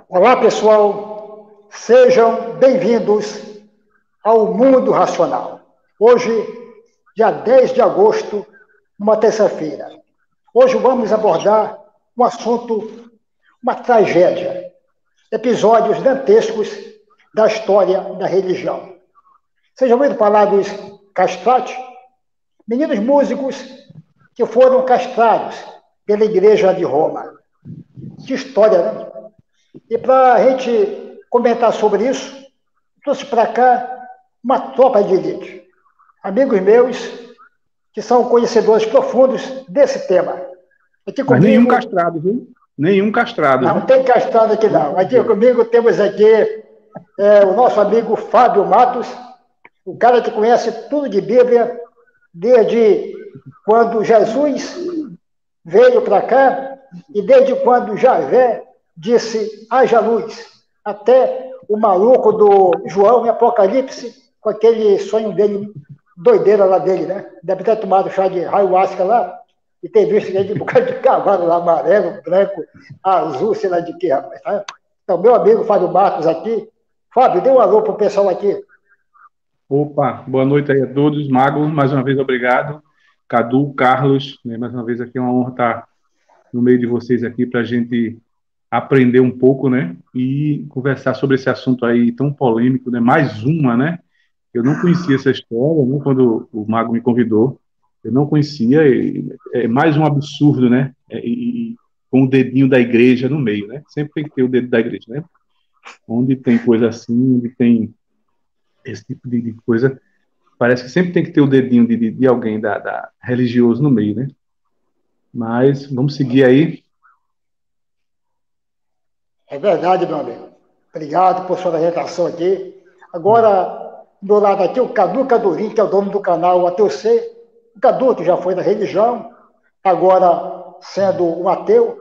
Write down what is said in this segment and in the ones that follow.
Olá, pessoal. Sejam bem-vindos ao Mundo Racional. Hoje, dia 10 de agosto, uma terça-feira. Hoje vamos abordar um assunto, uma tragédia, episódios dantescos da história da religião. Vocês já ouviram falar dos castratos? Meninos músicos que foram castrados pela Igreja de Roma. Que história, né? E para a gente comentar sobre isso, trouxe para cá uma tropa de elite. Amigos meus que são conhecedores profundos desse tema. Aqui Mas nenhum comigo, castrado, viu? Nenhum castrado, não viu? tem castrado aqui não. Aqui comigo temos aqui o nosso amigo Fábio Matos, o cara que conhece tudo de Bíblia, desde quando Jesus veio para cá e desde quando Javé disse haja luz, até o maluco do João em Apocalipse, com aquele sonho dele, doideira lá dele, né? Deve ter tomado chá de ayahuasca lá e ter visto aquele bocado de cavalo lá, amarelo, branco, azul, sei lá de que, rapaz. Tá? Então, meu amigo Fábio Marcos aqui. Fábio, dê um alô pro pessoal aqui. Opa, boa noite aí a todos. Mago, mais uma vez obrigado. Cadu, Carlos, né, mais uma vez aqui é uma honra estar no meio de vocês aqui para a gente aprender um pouco, né? E conversar sobre esse assunto aí tão polêmico, né? Mais uma, né? Eu não conhecia essa história, né? Quando o Mago me convidou, eu não conhecia. É mais um absurdo, né? Com o dedinho da igreja no meio, né? Sempre tem que ter o dedo da igreja, né? Onde tem coisa assim, onde tem esse tipo de coisa, parece que sempre tem que ter o dedinho de alguém da religioso no meio, né? Mas vamos seguir aí. É verdade, meu amigo. Obrigado por sua orientação aqui. Agora, do lado aqui, o Cadu Cadurim, que é o dono do canal Ateu C. O Cadu, que já foi da religião, agora sendo um ateu,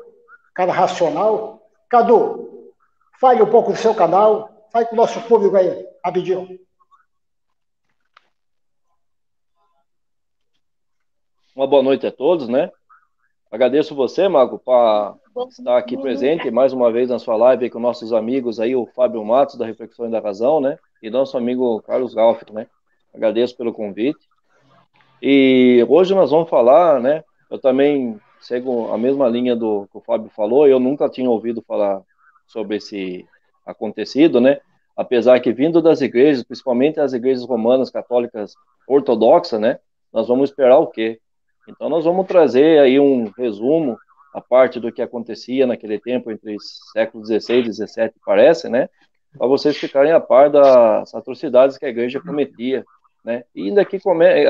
cara racional. Cadu, fale um pouco do seu canal, fale com o nosso público aí, rapidinho. Uma boa noite a todos, né? Agradeço você, Mago, por estar aqui presente mais uma vez na sua live aí com nossos amigos aí, o Fábio Matos, da Reflexões da Razão, né? E nosso amigo Carlos Galf, né? Agradeço pelo convite. E hoje nós vamos falar, né? Eu também sigo a mesma linha do que o Fábio falou, eu nunca tinha ouvido falar sobre esse acontecido, né? Apesar que vindo das igrejas, principalmente as igrejas romanas, católicas, ortodoxas, né? Nós vamos esperar o quê? Então nós vamos trazer aí um resumo, a parte do que acontecia naquele tempo, entre séculos XVI e XVII, parece, né? Para vocês ficarem a par das atrocidades que a igreja cometia, né? E ainda que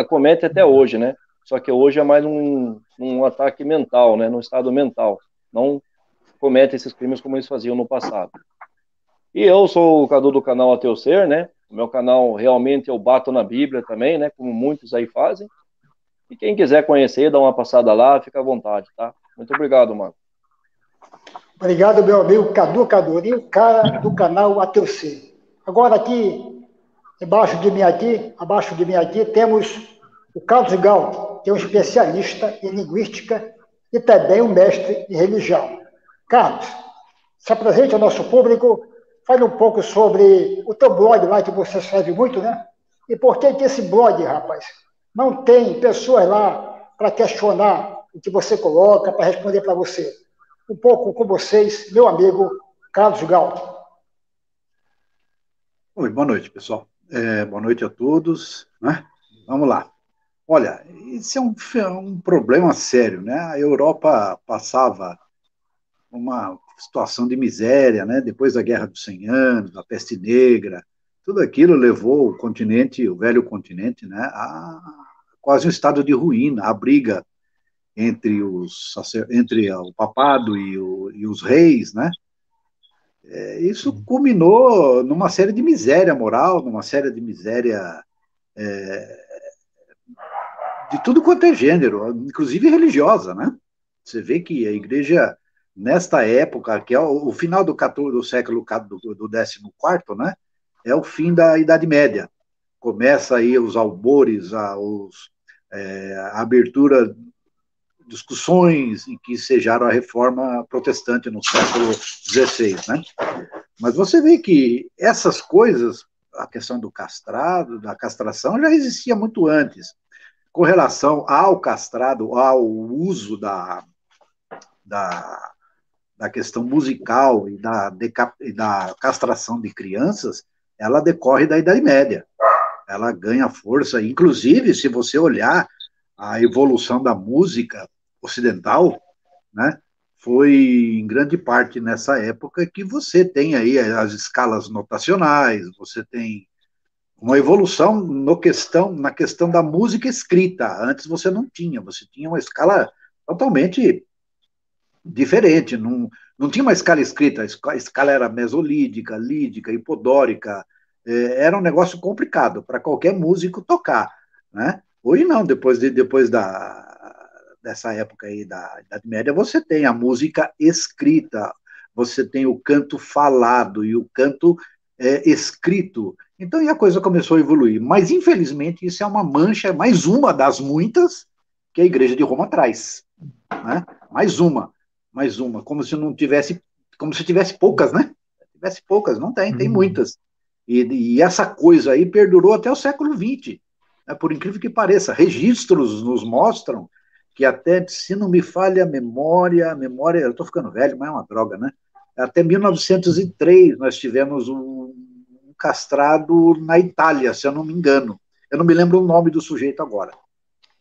comete até hoje, né? Só que hoje é mais um ataque mental, né? No estado mental. Não comete esses crimes como eles faziam no passado. E eu sou o Cadu do canal Ateu Ser, né? O meu canal realmente eu bato na Bíblia também, né? Como muitos aí fazem. E quem quiser conhecer, dá uma passada lá, fica à vontade, tá? Muito obrigado, mano. Obrigado, meu amigo Cadu Cadurim, o cara do canal Ateu C. Agora aqui, abaixo de mim aqui, temos o Carlos Gal, que é um especialista em linguística e também um mestre em religião. Carlos, se apresente ao nosso público, fale um pouco sobre o teu blog lá, que você escreve muito, né? E por que que esse blog, rapaz, não tem pessoas lá para questionar o que você coloca, para responder para você? Um pouco com vocês, meu amigo Carlos Gal. Oi, boa noite, pessoal. Boa noite a todos, né? Vamos lá. Olha, esse é um problema sério, né? A Europa passava uma situação de miséria, né? Depois da Guerra dos 100 Anos, da Peste Negra, tudo aquilo levou o continente, o velho continente, né? A quase um estado de ruína, a briga entre o papado e os reis, né? Isso culminou numa série de miséria moral, numa série de miséria de tudo quanto é gênero, inclusive religiosa, né? Você vê que a igreja, nesta época, que é o final do século do 14º, né? É o fim da Idade Média. Começa aí os albores, a abertura discussões em que sejaram a reforma protestante no século XVI, né? Mas você vê que essas coisas, a questão do castrado, da castração, já existia muito antes. Com relação ao castrado, ao uso da questão musical e da castração de crianças, ela decorre da Idade Média. Ela ganha força, inclusive, se você olhar a evolução da música ocidental, né, foi em grande parte nessa época que você tem aí as escalas notacionais, você tem uma evolução na questão da música escrita. Antes você tinha uma escala totalmente diferente, não tinha uma escala escrita, a escala era mesolídica, lídica, hipodórica, era um negócio complicado para qualquer músico tocar, né? Hoje não, depois dessa época aí da Idade Média, você tem a música escrita, você tem o canto falado e o canto escrito. Então, e a coisa começou a evoluir. Mas, infelizmente, isso é uma mancha, mais uma das muitas que a Igreja de Roma traz, né? Mais uma, como se não tivesse, como se tivesse poucas, né? Tivesse poucas, não tem muitas. E essa coisa aí perdurou até o século XX, né? Por incrível que pareça. Registros nos mostram que até, se não me falha a memória, eu estou ficando velho, mas é uma droga, né? Até 1903 nós tivemos um castrado na Itália, se eu não me engano. Eu não me lembro o nome do sujeito agora.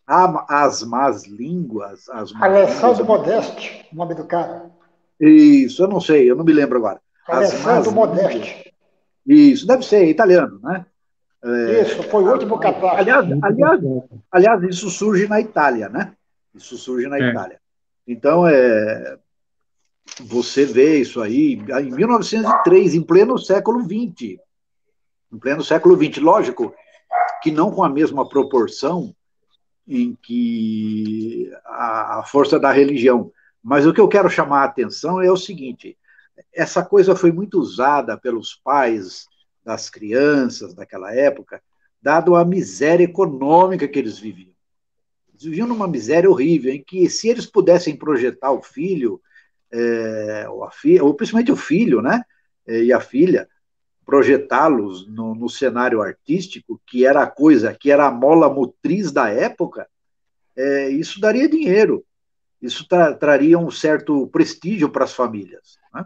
As más línguas... Alessandro Modeste, o nome do cara. Isso, eu não sei, eu não me lembro agora. Alessandro Modeste. Isso, deve ser italiano, né? Isso, foi o último catástrofe. Aliás, isso surge na Itália, né? Isso surge na Itália. Então, você vê isso aí em 1903, em pleno século XX. Em pleno século XX. Lógico que não com a mesma proporção em que a força da religião. Mas o que eu quero chamar a atenção é o seguinte: essa coisa foi muito usada pelos pais das crianças daquela época, dado a miséria econômica que eles viviam. Eles viviam numa miséria horrível, em que, se eles pudessem projetar o filho, ou principalmente o filho, né, e a filha, projetá-los no cenário artístico, que era a mola motriz da época, isso daria dinheiro, isso traria um certo prestígio para as famílias, né?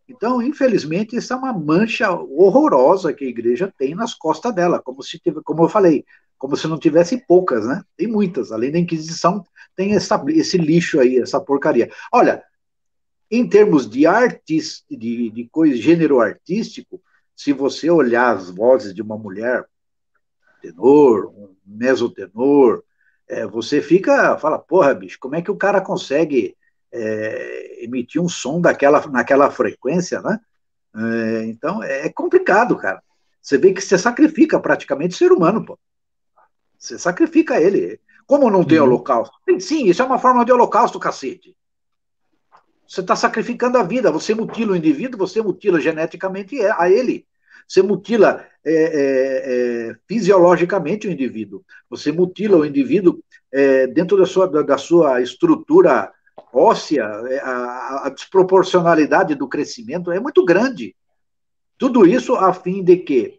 Então, infelizmente, isso é uma mancha horrorosa que a igreja tem nas costas dela, como eu falei, como se não tivesse poucas, né? Tem muitas, além da Inquisição, tem esse lixo aí, essa porcaria. Olha, em termos de gênero artístico, se você olhar as vozes de uma mulher, tenor, um mesotenor, você fala, porra, bicho, como é que o cara consegue emitir um som naquela frequência, né? Então, é complicado, cara. Você vê que você sacrifica praticamente o ser humano, pô. Você sacrifica ele. Como não tem holocausto? Sim, isso é uma forma de holocausto, cacete. Você está sacrificando a vida, você mutila o indivíduo, você mutila geneticamente a ele. Você mutila fisiologicamente o indivíduo. Você mutila o indivíduo dentro da sua estrutura óssea. A desproporcionalidade do crescimento é muito grande. Tudo isso a fim de que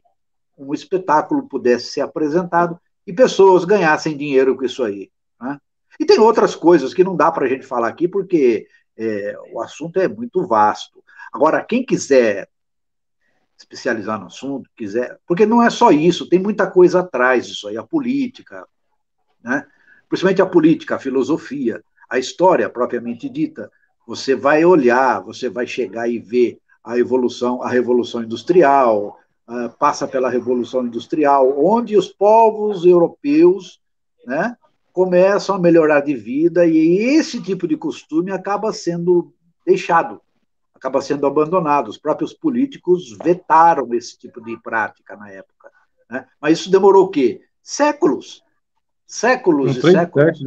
um espetáculo pudesse ser apresentado e pessoas ganhassem dinheiro com isso aí, né? E tem outras coisas que não dá para a gente falar aqui, porque o assunto é muito vasto. Agora, quem quiser especializar no assunto, porque não é só isso, tem muita coisa atrás disso aí, a política, né? Principalmente a política, a filosofia, a história propriamente dita. Você vai olhar, você vai chegar e ver a Revolução Industrial, passa pela Revolução Industrial, onde os povos europeus, né, começam a melhorar de vida, e esse tipo de costume acaba sendo deixado, acaba sendo abandonado. Os próprios políticos vetaram esse tipo de prática na época, né? Mas isso demorou o quê? Séculos. Séculos e séculos.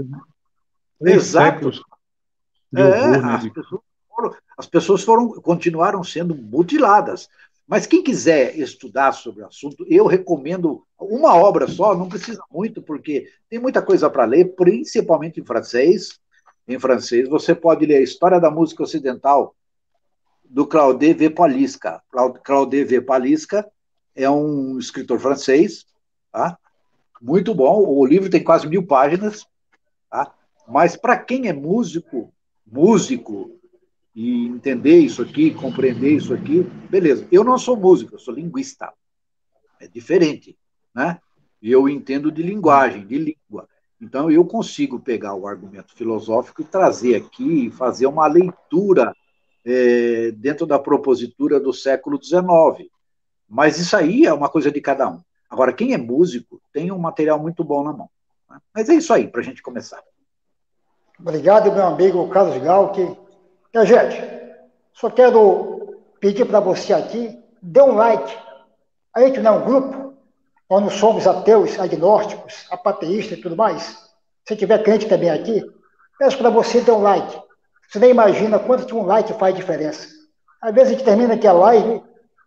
Exato. Séculos de horror, as pessoas continuaram sendo mutiladas. Mas quem quiser estudar sobre o assunto, eu recomendo uma obra só, não precisa muito, porque tem muita coisa para ler, principalmente em francês, em francês, você pode ler a História da Música Ocidental, do Claude V. Palisca. Claude V. Palisca é um escritor francês, tá? Muito bom, o livro tem quase 1000 páginas, tá? Mas para quem é músico, e entender isso aqui, compreender isso aqui, beleza. Eu não sou músico, eu sou linguista. É diferente, né? E eu entendo de linguagem, de língua. Então, eu consigo pegar o argumento filosófico e trazer aqui, fazer uma leitura dentro da propositura do século XIX. Mas isso aí é uma coisa de cada um. Agora, quem é músico tem um material muito bom na mão. Né? Mas é isso aí, para a gente começar. Obrigado, meu amigo Carlos Galque. Gente, só quero pedir para você aqui, dê um like. A gente não é um grupo, nós não somos ateus, agnósticos, apateístas e tudo mais. Se tiver crente também aqui, peço para você dar um like. Você nem imagina quanto que um like faz diferença. Às vezes a gente termina aqui a live,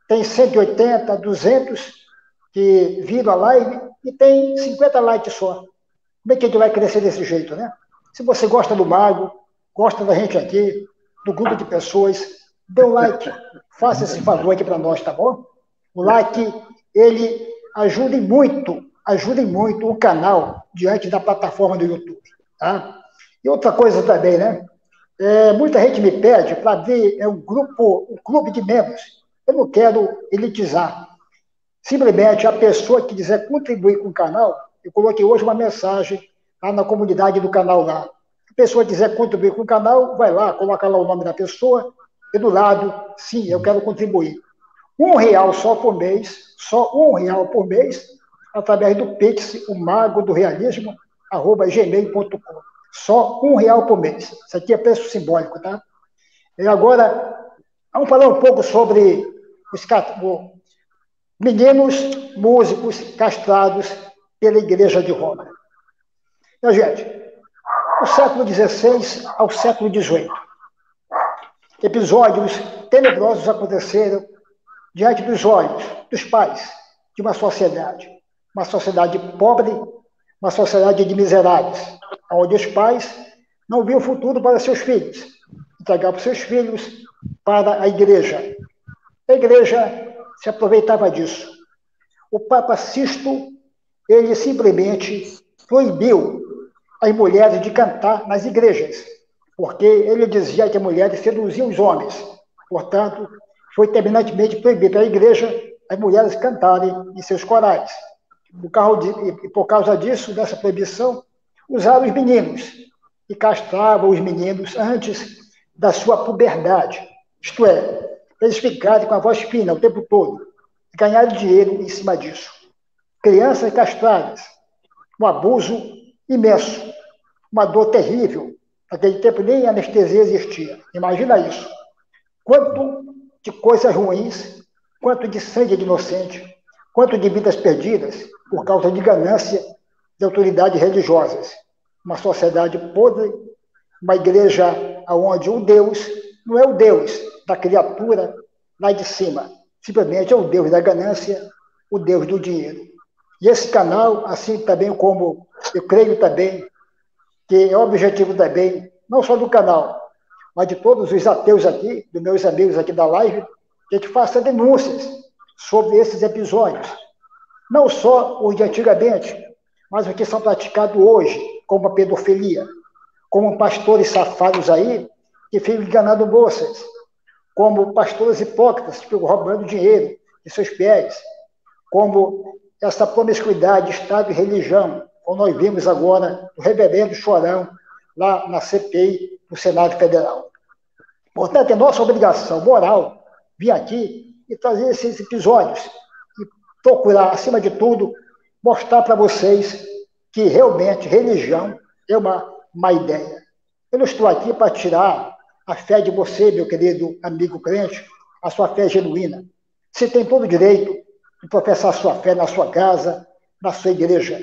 tem 180, 200 que viram a live e tem 50 likes só. Como é que a gente vai crescer desse jeito, né? Se você gosta do Mago, gosta da gente aqui, do grupo de pessoas, dê um like. Faça esse favor aqui para nós, tá bom? O like, ele ajuda muito o canal diante da plataforma do YouTube, tá? E outra coisa também, né? Muita gente me pede para ver um clube de membros. Eu não quero elitizar. Simplesmente a pessoa que quiser contribuir com o canal, eu coloquei hoje uma mensagem lá na comunidade do canal lá. A pessoa quiser contribuir com o canal, vai lá, coloca lá o nome da pessoa e do lado, sim, eu quero contribuir. R$1 só por mês, só R$1 por mês, através do Pix, o mago do realismo, @gmail.com. Só R$1 por mês. Isso aqui é preço simbólico, tá? E agora, vamos falar um pouco sobre os meninos músicos castrados pela Igreja de Roma. Então, gente, do século XVI ao século XVIII, episódios tenebrosos aconteceram diante dos olhos dos pais de uma sociedade pobre, uma sociedade de miseráveis, onde os pais não viam futuro para seus filhos, entregavam seus filhos para a igreja. A igreja se aproveitava disso. O Papa Sisto, ele simplesmente proibiu as mulheres de cantar nas igrejas, porque ele dizia que as mulheres seduziam os homens. Portanto, foi terminantemente proibido pela igreja as mulheres cantarem em seus corais. Por causa disso, dessa proibição, usaram os meninos e castravam os meninos antes da sua puberdade. Isto é, eles ficarem com a voz fina o tempo todo e ganharem dinheiro em cima disso. Crianças castradas, um abuso imenso, uma dor terrível. Naquele tempo nem anestesia existia. Imagina isso. Quanto de coisas ruins, quanto de sangue de inocente, quanto de vidas perdidas por causa de ganância de autoridades religiosas. Uma sociedade podre, uma igreja onde o Deus não é o Deus da criatura lá de cima, simplesmente é o Deus da ganância, o Deus do dinheiro. E esse canal, assim também como eu creio também, que é o objetivo também, não só do canal, mas de todos os ateus aqui, dos meus amigos aqui da live, que a gente faça denúncias sobre esses episódios. Não só os de antigamente, mas os que são praticados hoje, como a pedofilia, como pastores safados aí, que ficam enganando moças, como pastores hipócritas que ficam roubando dinheiro de seus pés, como essa promiscuidade, Estado e religião, como nós vimos agora o reverendo Chorão, lá na CPI do Senado Federal. Portanto, é nossa obrigação moral vir aqui e trazer esses episódios e procurar, acima de tudo, mostrar para vocês que realmente religião é uma má ideia. Eu não estou aqui para tirar a fé de você, meu querido amigo crente, a sua fé genuína. Você tem todo o direito de professar a sua fé na sua casa, na sua igreja.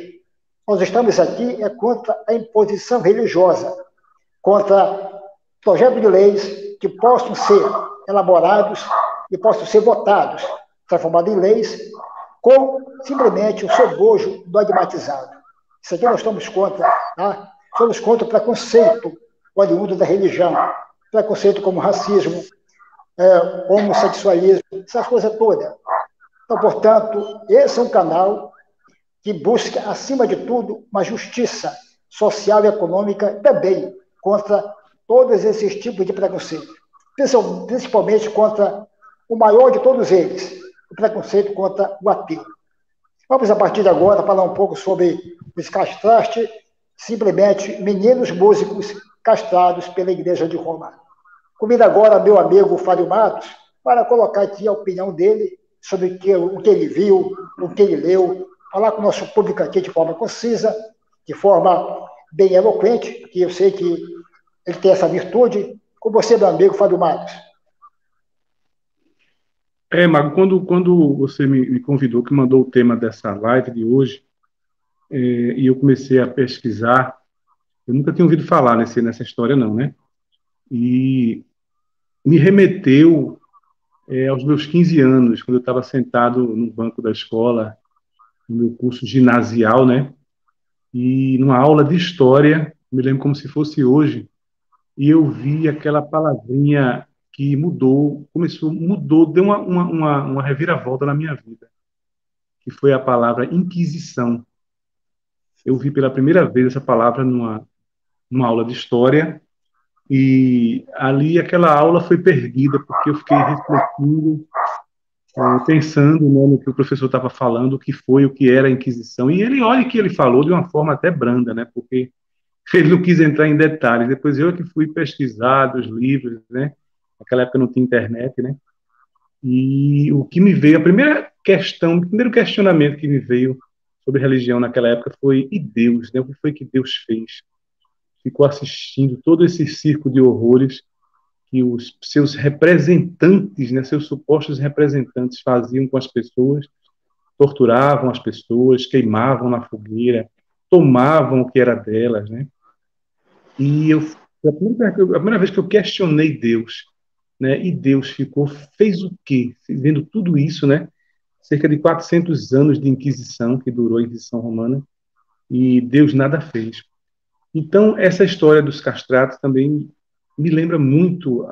Nós estamos aqui contra a imposição religiosa, contra projetos de leis que possam ser elaborados e possam ser votados, transformados em leis, com simplesmente o seu bojo dogmatizado. Isso aqui nós estamos contra, tá? Somos contra o preconceito oriundo da religião, preconceito como racismo, homossexualismo, essas coisas todas. Então, portanto, esse é um canal que busca, acima de tudo, uma justiça social e econômica também contra todos esses tipos de preconceito, principalmente contra o maior de todos eles, o preconceito contra o ateu. Vamos, a partir de agora, falar um pouco sobre os castraste, simplesmente meninos músicos castrados pela Igreja de Roma. Comigo agora meu amigo Fábio Matos, para colocar aqui a opinião dele sobre o que ele viu, o que ele leu, falar com o nosso público aqui de forma concisa, de forma bem eloquente, que eu sei que ele tem essa virtude. Com você, meu amigo Fábio Matos. Mago, quando você me convidou, que mandou o tema dessa live de hoje, e eu comecei a pesquisar, eu nunca tinha ouvido falar nessa história, não, né? E me remeteu aos meus 15 anos, quando eu estava sentado no banco da escola, no meu curso ginasial, né? E numa aula de história, me lembro como se fosse hoje, e eu vi aquela palavrinha que mudou, deu uma reviravolta na minha vida, que foi a palavra Inquisição. Eu vi pela primeira vez essa palavra numa aula de história, e ali aquela aula foi perdida, porque eu fiquei refletindo, pensando, né, no que o professor estava falando, o que era a Inquisição. E olha que ele falou de uma forma até branda, né, porque ele não quis entrar em detalhes. Depois eu que fui pesquisar dos livros, né, naquela época não tinha internet, né, e o que me veio, o primeiro questionamento que me veio sobre religião naquela época foi: e Deus, né, o que foi que Deus fez? Ficou assistindo todo esse circo de horrores que os seus representantes, né, seus supostos representantes faziam com as pessoas, torturavam as pessoas, queimavam na fogueira, tomavam o que era delas, né? E a primeira vez que eu questionei Deus, né, e Deus fez o quê? Vendo tudo isso, né? Cerca de 400 anos de Inquisição, que durou a Inquisição Romana, e Deus nada fez. Então, essa história dos castrados também me lembra muito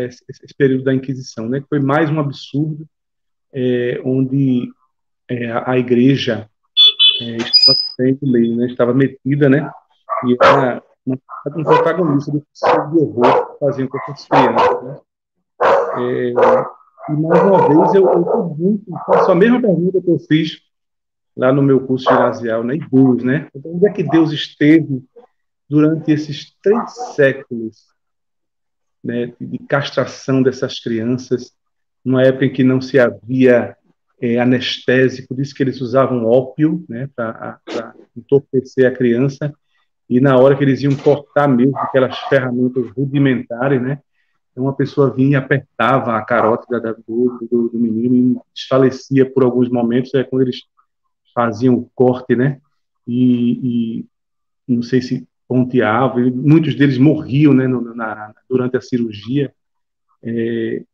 esse período da Inquisição, né? Que foi mais um absurdo, onde a igreja estava sendo lei, né? Estava metida, né? E era um protagonista do de horror que faziam com essas crianças, né? E mais uma vez eu faço a mesma pergunta que eu fiz lá no meu curso ginasial, né? E Deus, né? Então, onde é que Deus esteve durante esses 3 séculos, né, de castração dessas crianças, numa época em que não se havia anestésico, por isso que eles usavam ópio, né, para entorpecer a criança, e na hora que eles iam cortar mesmo aquelas ferramentas rudimentares, né, uma pessoa vinha e apertava a carótida do menino e desfalecia por alguns momentos, quando eles faziam o corte, né, e não sei se ponteavam, muitos deles morriam, né, durante a cirurgia.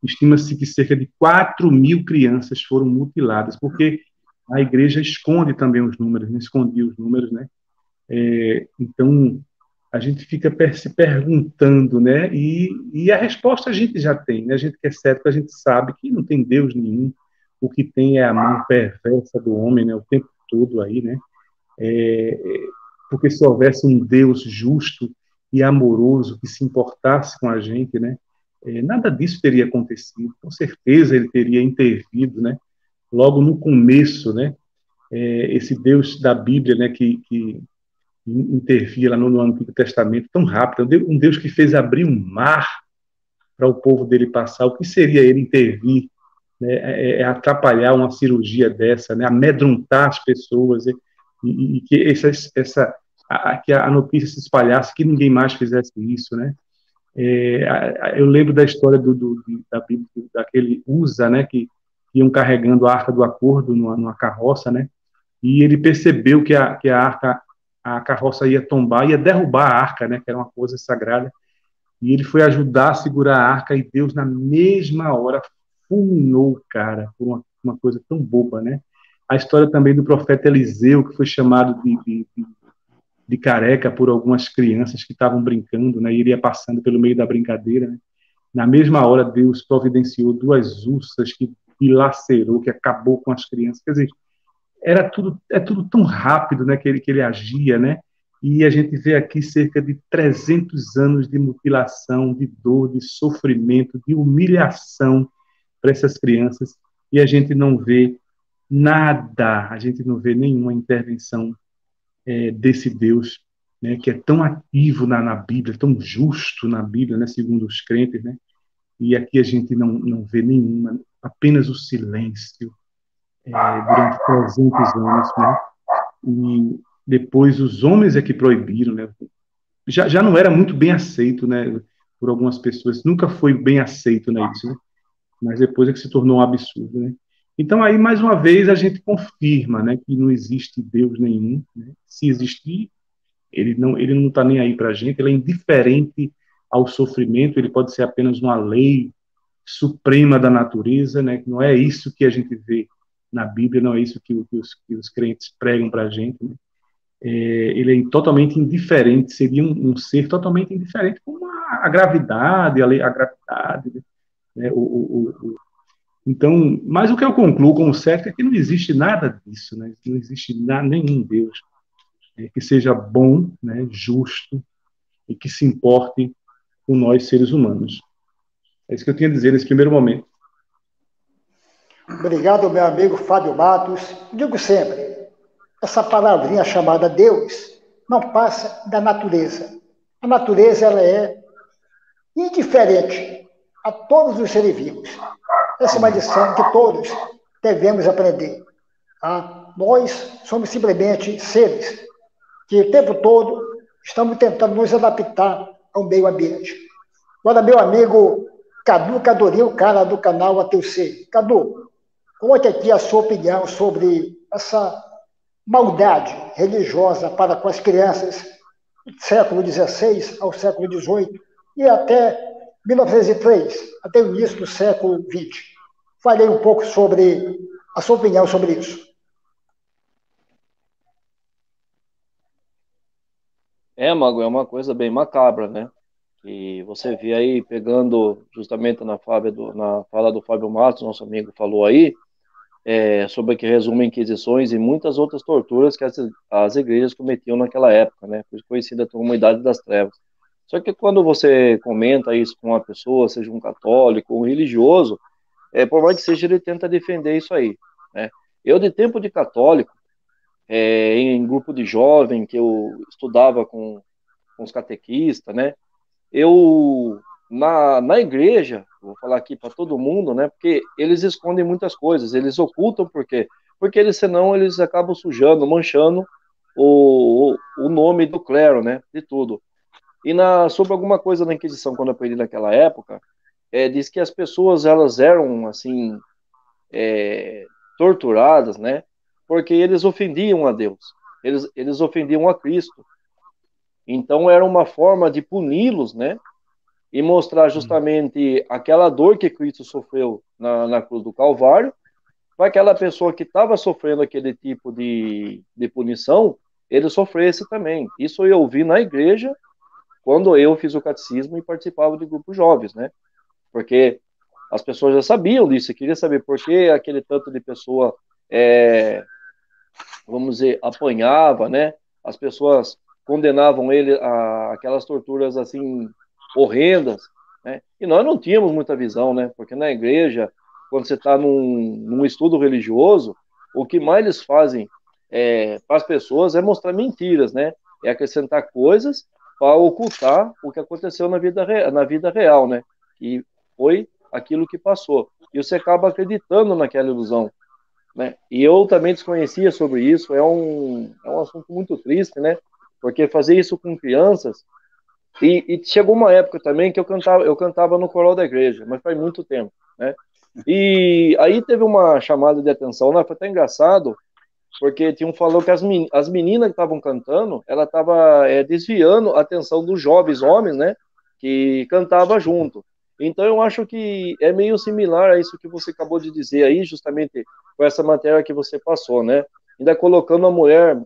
Estima-se que cerca de 4.000 crianças foram mutiladas, porque a igreja esconde também os números, né, escondia os números, né? Então, a gente fica se perguntando, né, e a resposta a gente já tem, né? A gente que é cético, a gente sabe que não tem Deus nenhum, o que tem é a mão perversa do homem, né, o tempo todo aí, né? Porque se houvesse um Deus justo e amoroso que se importasse com a gente, né, nada disso teria acontecido. Com certeza ele teria intervido, né, logo no começo, né, esse Deus da Bíblia, né, que intervia lá no Antigo Testamento tão rápido, um Deus que fez abrir um mar para o povo dele passar. O que seria ele intervir, né, atrapalhar uma cirurgia dessa, né, amedrontar as pessoas, e que que a notícia se espalhasse, que ninguém mais fizesse isso, né? Eu lembro da história da Bíblia, daquele Uza, né, que iam carregando a Arca do Acordo numa carroça, né? E ele percebeu que a carroça ia tombar, ia derrubar a arca, né, que era uma coisa sagrada. E ele foi ajudar a segurar a arca, e Deus, na mesma hora, fulminou o cara por uma coisa tão boba, né? A história também do profeta Eliseu, que foi chamado de careca por algumas crianças que estavam brincando, né, e ele ia passando pelo meio da brincadeira, né. Na mesma hora, Deus providenciou 2 ursas que dilacerou, que acabou com as crianças. Quer dizer, é tudo tão rápido, né, que ele agia, né? E a gente vê aqui cerca de 300 anos de mutilação, de dor, de sofrimento, de humilhação para essas crianças, e a gente não vê nada, a gente não vê nenhuma intervenção desse Deus, né, que é tão ativo na Bíblia, tão justo na Bíblia, né, segundo os crentes, né? E aqui a gente não vê nenhuma, apenas o silêncio durante 300 anos, né? E depois os homens é que proibiram, né? Já não era muito bem aceito, né, por algumas pessoas, nunca foi bem aceito, né, isso, né? Mas depois é que se tornou um absurdo, né? Então aí mais uma vez a gente confirma, né, que não existe Deus nenhum, né? Se existir, ele não está nem aí para a gente, ele é indiferente ao sofrimento, ele pode ser apenas uma lei suprema da natureza, né? Não é isso que a gente vê na Bíblia, não é isso que os crentes pregam para a gente, né? Ele é totalmente indiferente, seria um ser totalmente indiferente, como a gravidade, a gravidade, né? Então, mas o que eu concluo como certo é que não existe nada disso, né? Não existe nenhum Deus que seja bom, né, justo e que se importe com nós seres humanos. É isso que eu tinha a dizer nesse primeiro momento. Obrigado, meu amigo Fábio Matos. Digo sempre, essa palavrinha chamada Deus não passa da natureza. A natureza ela é indiferente a todos os seres vivos. Essa é uma lição que todos devemos aprender. Tá? Nós somos simplesmente seres que o tempo todo estamos tentando nos adaptar ao meio ambiente. Agora, meu amigo Cadu Cadoril, cara do canal ATC. Cadu, conte aqui a sua opinião sobre essa maldade religiosa para com as crianças do século XVI ao século XVIII e até 1903, até o início do século XX. Falei um pouco sobre a sua opinião sobre isso. Mago, é uma coisa bem macabra, né? E você vê aí, pegando justamente na fala do Fábio Matos, nosso amigo falou aí, sobre que resume inquisições e muitas outras torturas que as igrejas cometiam naquela época, né? Conhecida como Idade das Trevas. Só que quando você comenta isso com uma pessoa, seja um católico ou um religioso, por mais que seja, ele tenta defender isso aí, né? Eu, de tempo de católico, em grupo de jovem, que eu estudava com os catequistas, né? Eu, na igreja, vou falar aqui para todo mundo, né? Porque eles escondem muitas coisas, eles ocultam, por quê? Porque senão eles acabam sujando, manchando o nome do clero, né? De tudo. E sobre alguma coisa na Inquisição, quando eu aprendi naquela época, diz que as pessoas, elas eram, assim, torturadas, né? Porque eles ofendiam a Deus, eles ofendiam a Cristo. Então era uma forma de puni-los, né? E mostrar justamente aquela dor que Cristo sofreu na cruz do Calvário, para aquela pessoa que estava sofrendo aquele tipo de punição, ele sofresse também. Isso eu ouvi na igreja, quando eu fiz o catecismo e participava de grupos jovens, né? Porque as pessoas já sabiam disso, queria saber por que aquele tanto de pessoa, vamos dizer, apanhava, né? As pessoas condenavam ele a aquelas torturas, assim, horrendas, né? E nós não tínhamos muita visão, né? Porque na igreja, quando você está num estudo religioso, o que mais eles fazem para as pessoas é mostrar mentiras, né? É acrescentar coisas para ocultar o que aconteceu na vida real, né? E foi aquilo que passou. E você acaba acreditando naquela ilusão, né? E eu também desconhecia sobre isso, é um assunto muito triste, né? Porque fazer isso com crianças, e chegou uma época também que eu cantava no coral da igreja, mas faz muito tempo, né? E aí teve uma chamada de atenção, né? Foi até engraçado, porque tinham falado que as meninas que estavam cantando, ela estava desviando a atenção dos jovens homens, né? Que cantava junto. Então eu acho que é meio similar a isso que você acabou de dizer aí, justamente com essa matéria que você passou, né? Ainda colocando a mulher,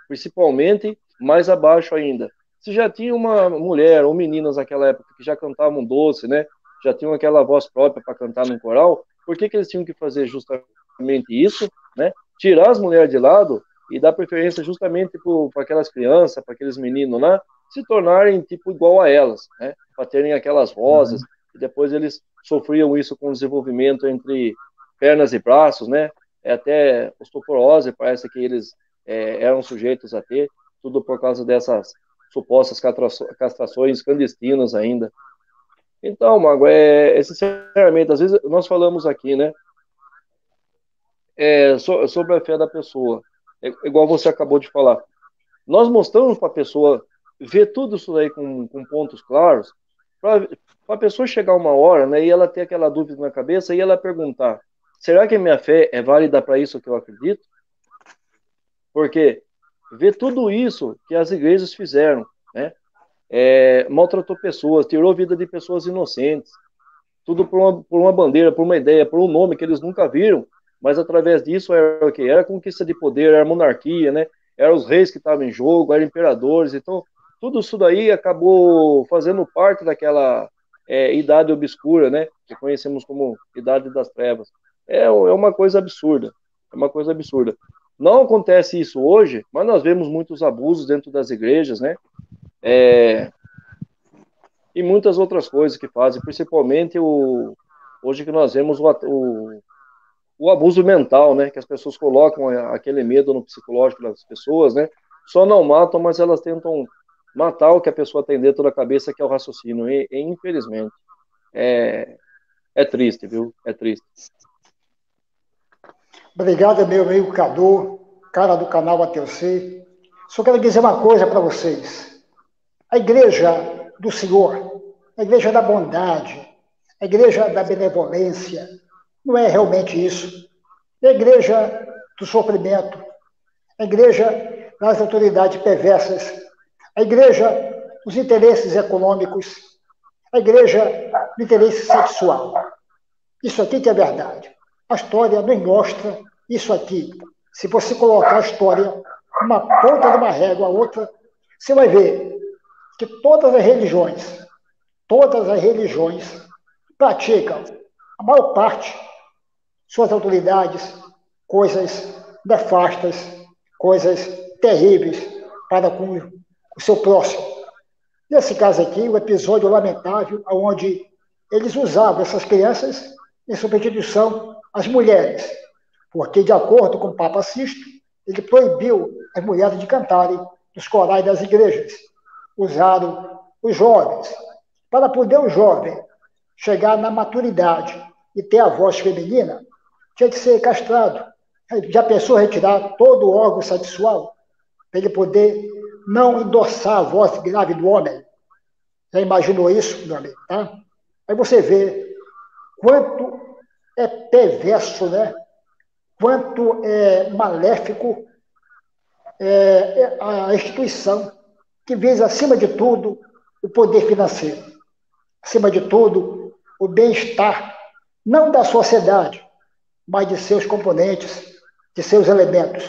principalmente, mais abaixo ainda. Se já tinha uma mulher ou meninas naquela época que já cantavam doce, né? Já tinham aquela voz própria para cantar num coral, por que eles tinham que fazer justamente isso, né? Tirar as mulheres de lado e dar preferência justamente para aquelas crianças, para aqueles meninos lá, se tornarem tipo igual a elas, né? Para terem aquelas vozes, e depois eles sofriam isso com o desenvolvimento entre pernas e braços, né? Até osteoporose, parece que eles eram sujeitos a ter, tudo por causa dessas supostas castrações clandestinas ainda. Então, Mago, sinceramente, às vezes nós falamos aqui, né, sobre a fé da pessoa, igual você acabou de falar. Nós mostramos para a pessoa ver tudo isso aí com pontos claros, para a pessoa chegar uma hora, né, e ela ter aquela dúvida na cabeça e ela perguntar: será que a minha fé é válida para isso que eu acredito? Porque ver tudo isso que as igrejas fizeram, né, maltratou pessoas, tirou a vida de pessoas inocentes, tudo por uma bandeira, por uma ideia, por um nome que eles nunca viram, mas através disso era o quê? Era conquista de poder, era monarquia, né? Eram os reis que estavam em jogo, eram imperadores, então tudo isso daí acabou fazendo parte daquela idade obscura, né? Que conhecemos como idade das trevas. É uma coisa absurda, é uma coisa absurda. Não acontece isso hoje, mas nós vemos muitos abusos dentro das igrejas, né? E muitas outras coisas que fazem, principalmente hoje que nós vemos o abuso mental, né? Que as pessoas colocam aquele medo no psicológico das pessoas, né? Só não matam, mas elas tentam matar o que a pessoa tem dentro da cabeça, que é o raciocínio. E infelizmente, é triste, viu? É triste. Obrigado, meu amigo Cadu, cara do canal ATC. Só quero dizer uma coisa para vocês. A igreja do Senhor, a igreja da bondade, a igreja da benevolência, não é realmente isso. É a igreja do sofrimento, a igreja das autoridades perversas, a igreja dos interesses econômicos, a igreja do interesse sexual. Isso aqui que é verdade. A história nos mostra isso aqui. Se você colocar a história uma ponta de uma régua, a outra, você vai ver que todas as religiões praticam, a maior parte, suas autoridades, coisas nefastas, coisas terríveis para com o seu próximo. Nesse caso aqui, o episódio lamentável, onde eles usavam essas crianças em substituição às mulheres, porque, de acordo com o Papa Sisto, ele proibiu as mulheres de cantarem nos corais das igrejas. Usaram os jovens. Para poder o jovem chegar na maturidade e ter a voz feminina, tinha que ser castrado. Já pensou retirar todo o órgão sexual para ele poder não endossar a voz grave do homem? Já imaginou isso, meu amigo? Tá? Aí você vê quanto é perverso, né? Quanto é maléfico a instituição que visa, acima de tudo, o poder financeiro. Acima de tudo, o bem-estar, não da sociedade, mas de seus componentes, de seus elementos.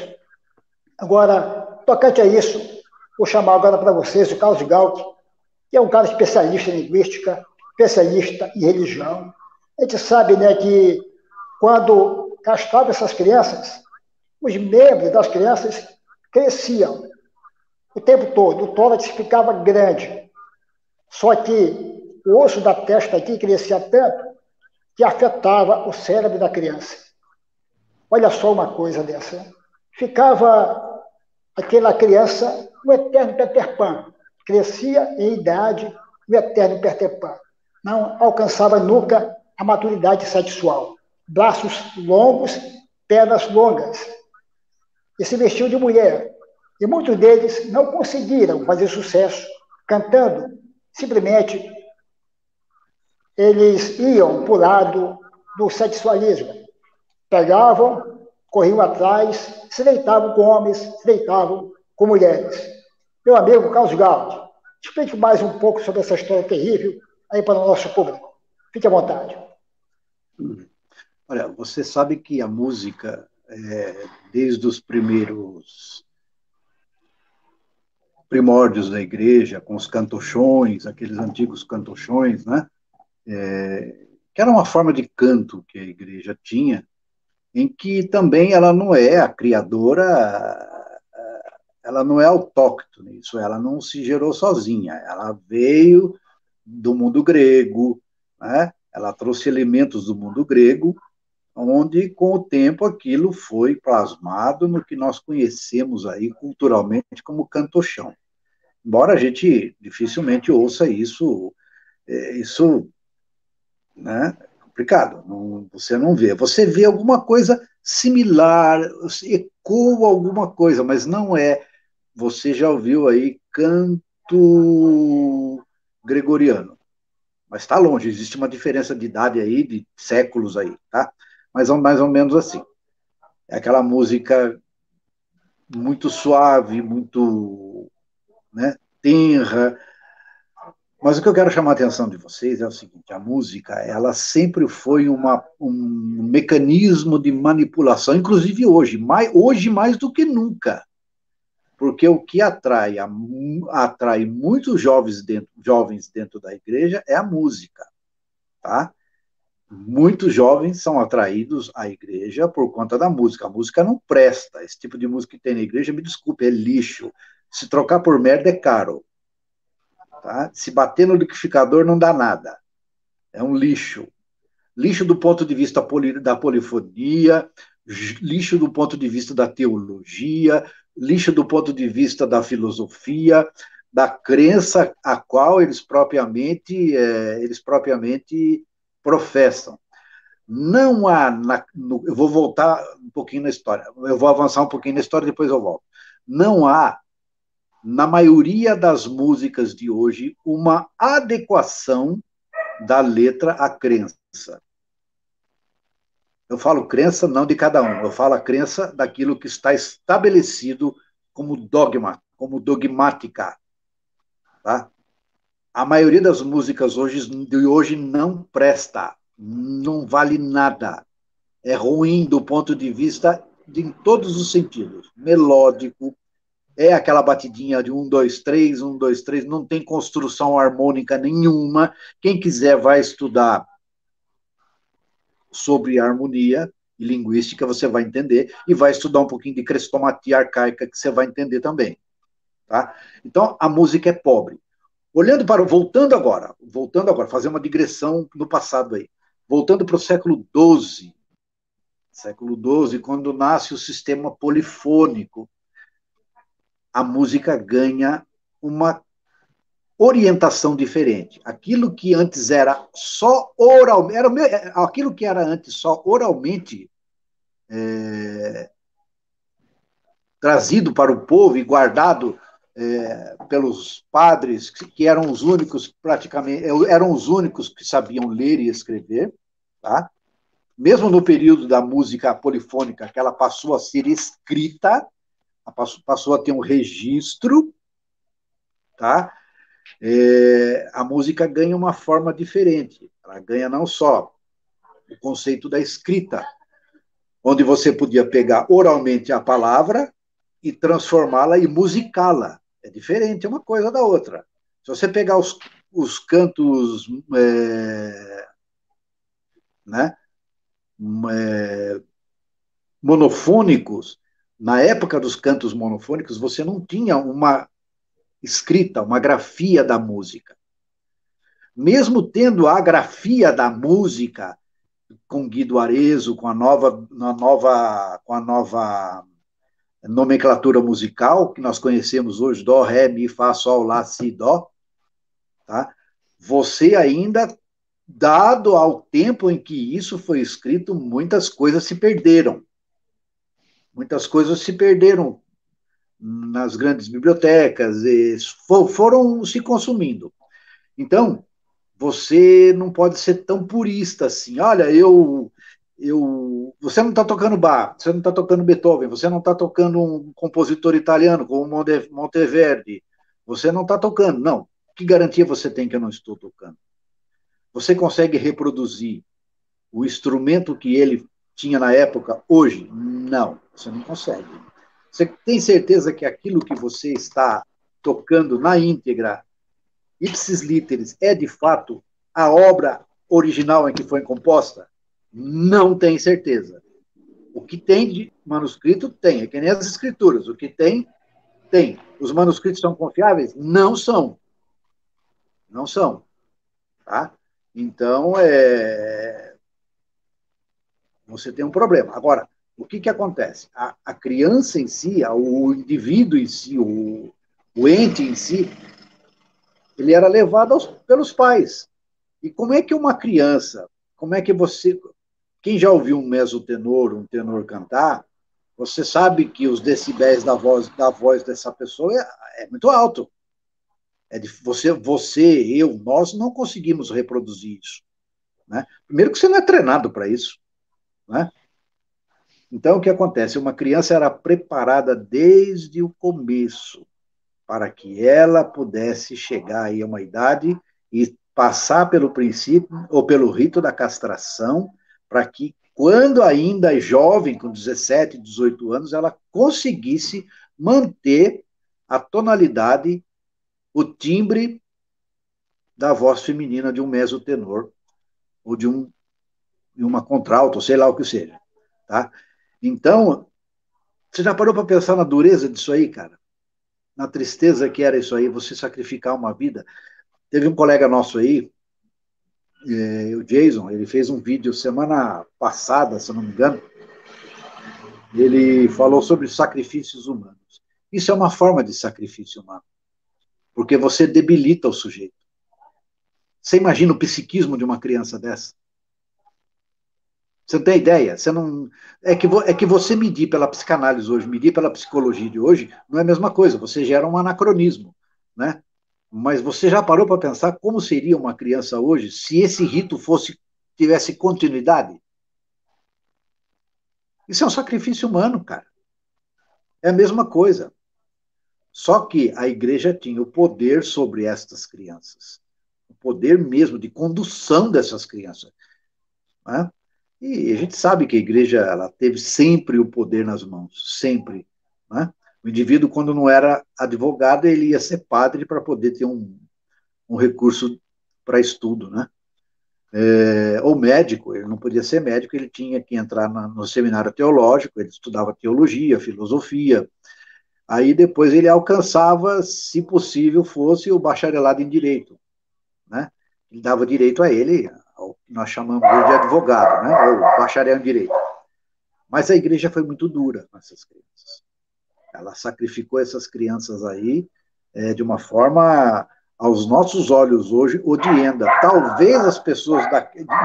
Agora, tocante a isso, vou chamar agora para vocês o Carlos Gauck, que é um cara especialista em linguística, especialista em religião. A gente sabe, né, que quando castrava essas crianças, os membros das crianças cresciam o tempo todo, o tórax ficava grande. Só que o osso da testa aqui crescia tanto que afetava o cérebro da criança. Olha só uma coisa dessa. Ficava aquela criança no eterno Peter Pan. Crescia em idade no eterno Peter Pan. Não alcançava nunca a maturidade sexual. Braços longos, pernas longas. E se vestiu de mulher. E muitos deles não conseguiram fazer sucesso cantando. Simplesmente eles iam para o lado do sexualismo. Pegavam, corriam atrás, se deitavam com homens, se deitavam com mulheres. Meu amigo Carlos Gauck, explique mais um pouco sobre essa história terrível aí para o nosso público. Fique à vontade. Olha, você sabe que a música, desde os primeiros primórdios da igreja, com os cantochões, aqueles antigos cantochões, né? Que era uma forma de canto que a igreja tinha, em que também ela não é a criadora, ela não é autóctone, isso, ela não se gerou sozinha, ela veio do mundo grego, né? Ela trouxe elementos do mundo grego, onde, com o tempo, aquilo foi plasmado no que nós conhecemos aí culturalmente como cantochão. Embora a gente dificilmente ouça isso, isso, né, complicado, você não vê. Você vê alguma coisa similar, ecoa alguma coisa, mas não é. Você já ouviu aí canto gregoriano, mas está longe, existe uma diferença de idade aí, de séculos aí, tá? Mas é mais ou menos assim. É aquela música muito suave, muito, né, tenra. Mas o que eu quero chamar a atenção de vocês é o seguinte: a música, ela sempre foi um mecanismo de manipulação, inclusive hoje mais do que nunca, porque o que atrai muitos jovens dentro da igreja é a música, tá? Muitos jovens são atraídos à igreja por conta da música. A música não presta. Esse tipo de música que tem na igreja, me desculpe, é lixo. Se trocar por merda é caro. Tá? Se bater no liquidificador não dá nada. É um lixo. Lixo do ponto de vista da polifonia, lixo do ponto de vista da teologia, lixo do ponto de vista da filosofia, da crença a qual eles propriamente professam. Não há, eu vou voltar um pouquinho na história, eu vou avançar um pouquinho na história, depois eu volto. Não há, na maioria das músicas de hoje, uma adequação da letra à crença. Eu falo crença não de cada um, eu falo a crença daquilo que está estabelecido como dogma, como dogmática. Tá? A maioria das músicas de hoje não presta, não vale nada. É ruim do ponto de vista em todos os sentidos. Melódico, é aquela batidinha de 1, 2, 3, 1, 2, 3, não tem construção harmônica nenhuma. Quem quiser vai estudar sobre harmonia e linguística, você vai entender, e vai estudar um pouquinho de crestomatia arcaica, que você vai entender também. Tá? Então, a música é pobre. Voltando agora, fazer uma digressão no passado aí. Voltando para o século XII, quando nasce o sistema polifônico, a música ganha uma orientação diferente. Aquilo que antes era só aquilo que era antes só oralmente trazido para o povo e guardado pelos padres, que eram os únicos que sabiam ler e escrever, tá? Mesmo no período da música polifônica, que ela passou a ser escrita, passou a ter um registro, tá? A música ganha uma forma diferente. Ela ganha não só o conceito da escrita, onde você podia pegar oralmente a palavra e transformá-la e musicá-la. É diferente uma coisa da outra. Se você pegar os cantos né, monofônicos, na época dos cantos monofônicos, você não tinha uma escrita, uma grafia da música. Mesmo tendo a grafia da música com Guido Arezzo, com a nova nomenclatura musical que nós conhecemos hoje, dó, ré, mi, fá, sol, lá, si, dó, tá? Você ainda, dado ao tempo em que isso foi escrito, muitas coisas se perderam. Muitas coisas se perderam nas grandes bibliotecas, foram se consumindo. Então, você não pode ser tão purista assim. Olha, você não está tocando Bach, você não está tocando Beethoven, você não está tocando um compositor italiano como Monteverdi, você não está tocando. Não. Que garantia você tem que eu não estou tocando? Você consegue reproduzir o instrumento que ele tinha na época hoje? Não, você não consegue. Você tem certeza que aquilo que você está tocando na íntegra, ipsis literis, é de fato a obra original em que foi composta? Não tem certeza. O que tem de manuscrito, tem. É que nem as escrituras. O que tem, tem. Os manuscritos são confiáveis? Não são. Não são. Tá? Então, você tem um problema. Agora, o que acontece? A criança em si, o indivíduo em si, o ente em si, ele era levado pelos pais. E como é que uma criança, como é que você... Quem já ouviu um mesotenor, um tenor cantar, você sabe que os decibéis da voz dessa pessoa é muito alto. Eu, nós não conseguimos reproduzir isso. Né? Primeiro que você não é treinado para isso. Né? Então, o que acontece? Uma criança era preparada desde o começo para que ela pudesse chegar aí a uma idade e passar pelo princípio ou pelo rito da castração, para que, quando ainda jovem, com 17, 18 anos, ela conseguisse manter a tonalidade, o timbre da voz feminina de um mesotenor ou de uma contralto, sei lá o que seja. Tá? Então, você já parou para pensar na dureza disso aí, cara? Na tristeza que era isso aí, você sacrificar uma vida? Teve um colega nosso aí, o Jason, ele fez um vídeo semana passada, se eu não me engano, ele falou sobre sacrifícios humanos. Isso é uma forma de sacrifício humano, porque você debilita o sujeito. Você imagina o psiquismo de uma criança dessa? Você não tem ideia? Você não... é que você medir pela psicanálise hoje, medir pela psicologia de hoje, não é a mesma coisa, você gera um anacronismo, né? Mas você já parou para pensar como seria uma criança hoje se esse rito tivesse continuidade? Isso é um sacrifício humano, cara. É a mesma coisa. Só que a igreja tinha o poder sobre estas crianças. O poder mesmo de condução dessas crianças. Né? E a gente sabe que a igreja ela teve sempre o poder nas mãos. Sempre. Né? O indivíduo, quando não era advogado, ele ia ser padre para poder ter um recurso para estudo. Né? Ou médico, ele não podia ser médico, ele tinha que entrar no seminário teológico, ele estudava teologia, filosofia. Aí depois ele alcançava, se possível, fosse o bacharelado em direito, né? Ele dava direito a ele, ao que nós chamamos de advogado, né? Ou bacharel em direito. Mas a igreja foi muito dura com essas crianças. Ela sacrificou essas crianças aí de uma forma, aos nossos olhos hoje, odienta. Talvez as pessoas,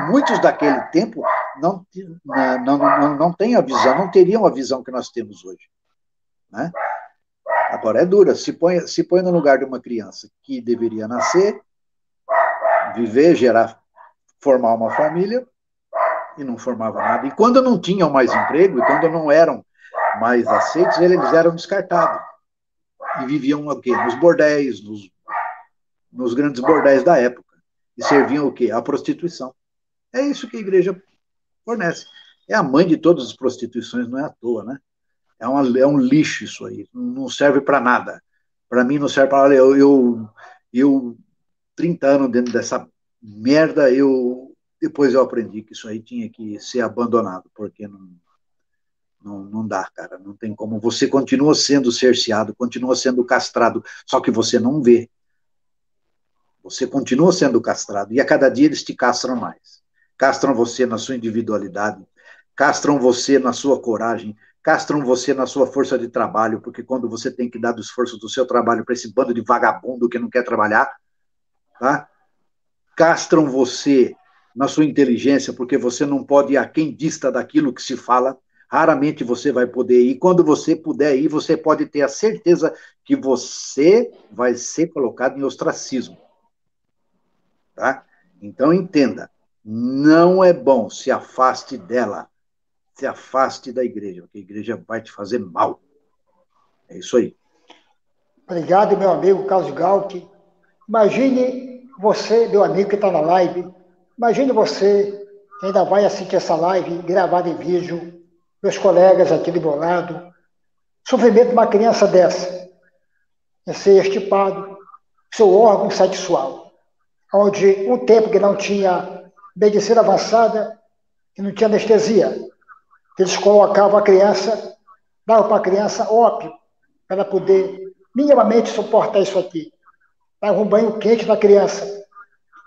muitos daquele tempo, não tenham a visão, não teriam a visão que nós temos hoje, né? Agora, é dura. Se põe no lugar de uma criança que deveria nascer, viver, gerar, formar uma família, e não formava nada. E quando não tinham mais emprego, e quando não eram mais aceitos, eles eram descartados. E viviam o quê? Nos bordéis, nos grandes bordéis da época. E serviam o quê? A prostituição. É isso que a igreja fornece. É a mãe de todas as prostituições, não é à toa, né? É um lixo isso aí, não serve para nada. Para mim não serve para nada. Eu 30 anos dentro dessa merda, depois eu aprendi que isso aí tinha que ser abandonado, porque não dá, cara, não tem como. Você continua sendo cerceado, continua sendo castrado, só que você não vê. Você continua sendo castrado, e a cada dia eles te castram mais. Castram você na sua individualidade, castram você na sua coragem, castram você na sua força de trabalho, porque quando você tem que dar do esforço do seu trabalho para esse bando de vagabundo que não quer trabalhar, tá? Castram você na sua inteligência, porque você não pode ir a quem dista daquilo que se fala, raramente você vai poder ir, quando você puder ir, você pode ter a certeza que você vai ser colocado em ostracismo, tá? Então entenda, não é bom, se afaste dela, se afaste da igreja, porque a igreja vai te fazer mal. É isso aí. Obrigado, meu amigo Carlos Galti. Imagine você, meu amigo que está na live, imagine você que ainda vai assistir essa live gravada em vídeo, meus colegas aqui do meu lado, sofrimento de uma criança dessa. em ser estipado seu órgão sexual, onde um tempo que não tinha medicina avançada e não tinha anestesia, eles colocavam a criança, davam para a criança ópio, para ela poder minimamente suportar isso aqui. Dava um banho quente na criança.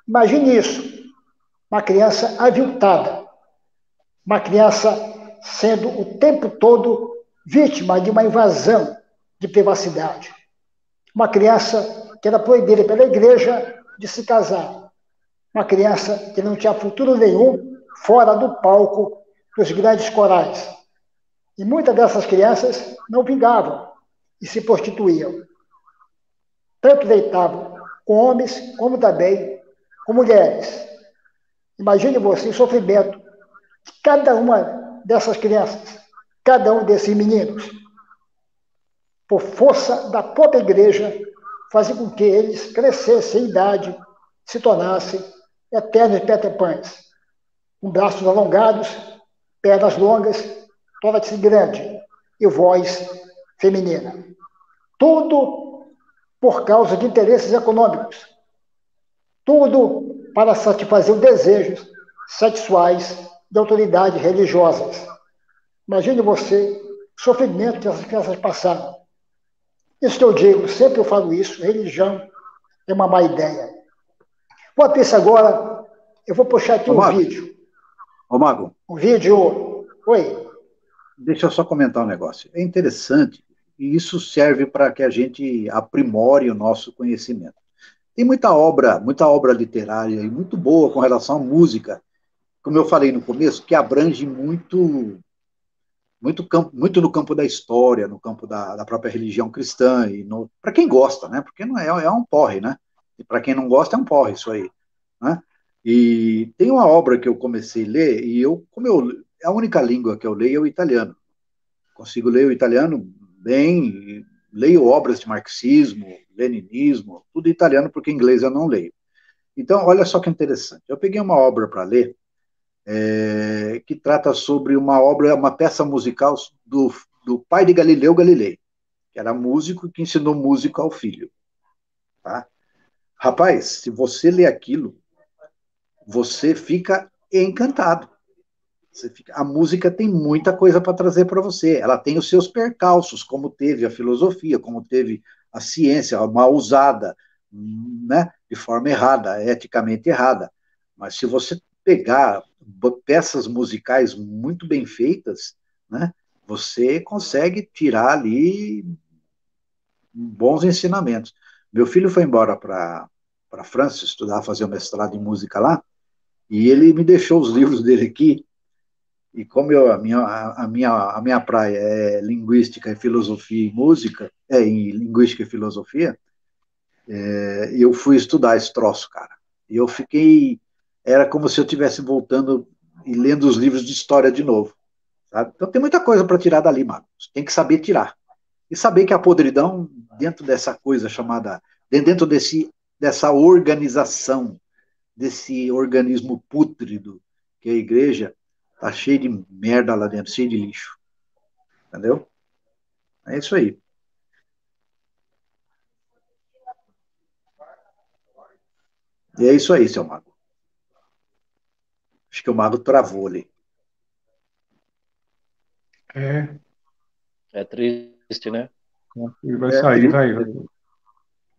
Imagine isso, uma criança aviltada, uma criança sendo o tempo todo vítima de uma invasão de privacidade. Uma criança que era proibida pela igreja de se casar. Uma criança que não tinha futuro nenhum fora do palco dos grandes corais. E muitas dessas crianças não vingavam e se prostituíam. Tanto deitavam com homens, como também com mulheres. Imagine você o sofrimento de cada uma dessas crianças, cada um desses meninos. Por força da própria igreja, fazia com que eles crescessem em idade, se tornassem eternos Peter Pans, com braços alongados, pernas longas, tórax grande e voz feminina. Tudo por causa de interesses econômicos. Tudo para satisfazer os desejos sexuais de autoridades religiosas. Imagine você o sofrimento que essas crianças passaram. Isso que eu digo, sempre eu falo isso, religião é uma má ideia. Vou pensar agora, eu vou puxar aqui um vídeo. Ô, Mago. Um vídeo... Oi. Deixa eu só comentar um negócio. É interessante, e isso serve para que a gente aprimore o nosso conhecimento. Tem muita obra literária e muito boa com relação à música, como eu falei no começo, que abrange muito no campo da história, no campo da própria religião cristã, e para quem gosta, né? Porque não é um porre, né? E para quem não gosta, é um porre isso aí, né? E tem uma obra que eu comecei a ler, e a única língua que eu leio é o italiano. Consigo ler o italiano bem, leio obras de marxismo, leninismo, tudo italiano, porque inglês eu não leio. Então, olha só que interessante. Eu peguei uma obra para ler, que trata sobre uma peça musical do pai de Galileu Galilei, que era músico que ensinou música ao filho. Tá? Rapaz, se você lê aquilo, você fica encantado. A música tem muita coisa para trazer para você. Ela tem os seus percalços, como teve a filosofia, como teve a ciência mal usada, né, de forma errada, eticamente errada. Mas se você pegar peças musicais muito bem feitas, né, você consegue tirar ali bons ensinamentos. Meu filho foi embora para a França estudar, fazer um mestrado em música lá, e ele me deixou os livros dele aqui. E como a minha praia é linguística e filosofia e música, em linguística e filosofia, eu fui estudar esse troço, cara. E eu fiquei... Era como se eu estivesse voltando e lendo os livros de história de novo. Sabe? Então tem muita coisa para tirar dali, mano. Tem que saber tirar. E saber que a podridão, dentro dessa coisa chamada... Dentro dessa organização, desse organismo pútrido, que é a igreja, tá cheio de merda lá dentro, cheio de lixo. Entendeu? É isso aí. E é isso aí, seu Mago. Acho que o Mago travou ali. É triste, né? Ele vai sair, vai.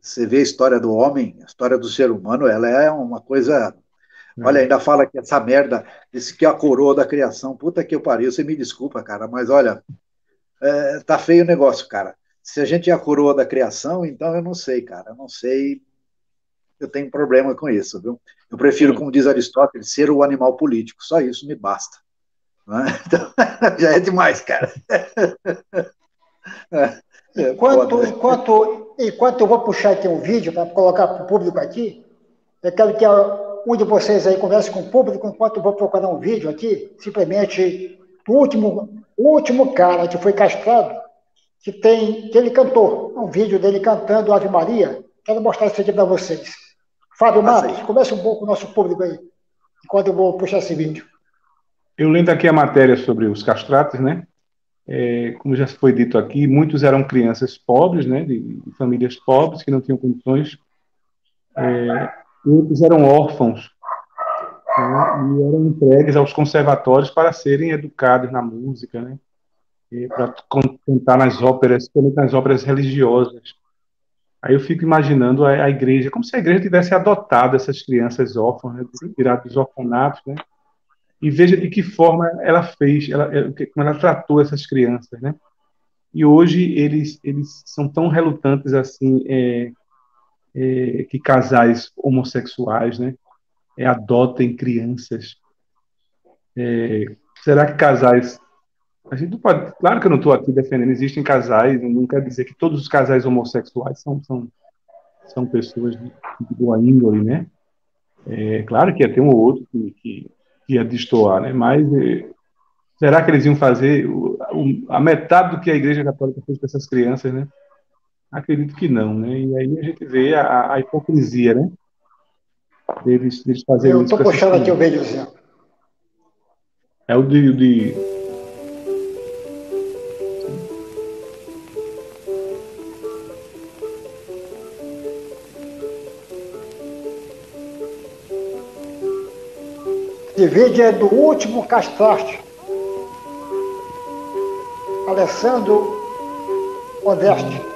Você vê a história do homem, a história do ser humano, ela é uma coisa... Olha, ainda fala que essa merda, disse que é a coroa da criação. Puta que eu pariu, você me desculpa, cara, mas olha, tá feio o negócio, cara. Se a gente é a coroa da criação, então eu não sei, cara, eu não sei, eu tenho problema com isso, viu? Eu prefiro, como diz Aristóteles, ser o animal político, só isso me basta. Né? Então, já é demais, cara. Enquanto eu vou puxar aqui um vídeo para colocar para o público aqui, eu quero que um de vocês aí converse com o público enquanto eu vou procurar um vídeo aqui, simplesmente do último cara que foi castrado, que ele cantou, um vídeo dele cantando Ave Maria. Quero mostrar isso aqui para vocês. Fábio Matos, converse um pouco com o nosso público aí, enquanto eu vou puxar esse vídeo. Eu lendo aqui a matéria sobre os castratos, né? como já foi dito aqui, muitos eram crianças pobres, né, de famílias pobres que não tinham condições, outros eram órfãos, né, e eram entregues aos conservatórios para serem educados na música, né, para cantar nas óperas, principalmente nas óperas religiosas. Aí eu fico imaginando a igreja, como se a igreja tivesse adotado essas crianças órfãs, né, tirado dos orfanatos, né, e veja de que forma ela fez, como ela tratou essas crianças, né? E hoje eles são tão relutantes assim, que casais homossexuais, né, adotem crianças. Será que casais... A gente não pode... Claro que eu não estou aqui defendendo, existem casais, não quer dizer que todos os casais homossexuais são pessoas de boa índole, né? Claro que ia ter um ou outro que ia destoar, né? Mas será que eles iam fazer a metade do que a Igreja Católica fez com essas crianças, né? Acredito que não, né? E aí a gente vê a hipocrisia, né? Deles fazerem Eu isso estou com essas puxando aqui o crianças. videozinho. É o de... Esse vídeo é do último castrante, Alessandro Modeste.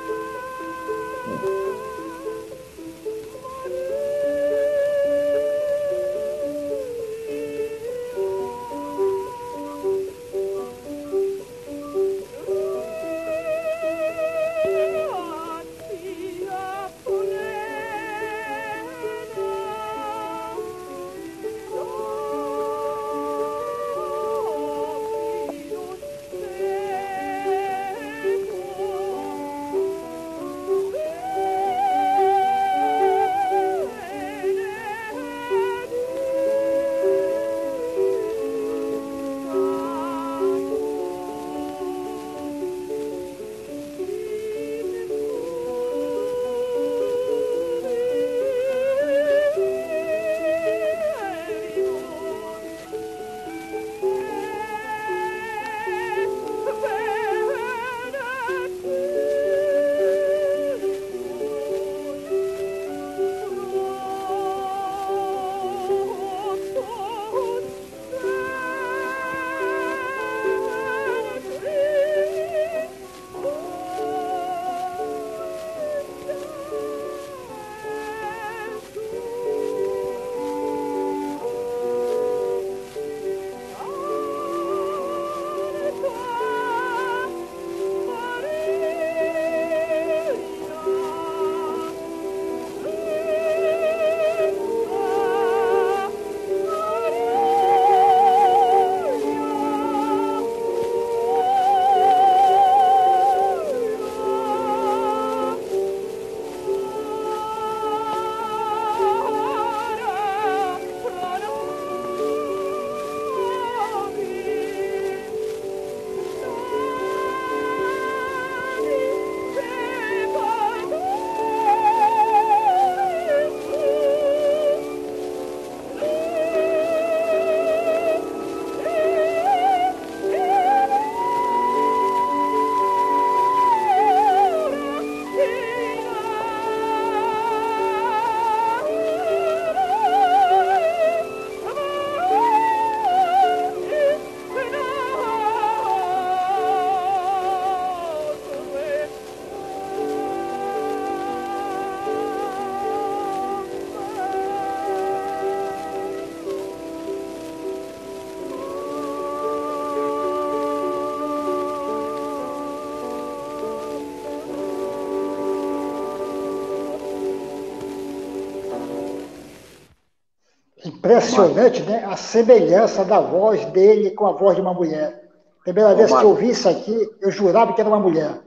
Impressionante, né? A semelhança da voz dele com a voz de uma mulher. Primeira vez que eu ouvi isso aqui, eu jurava que era uma mulher.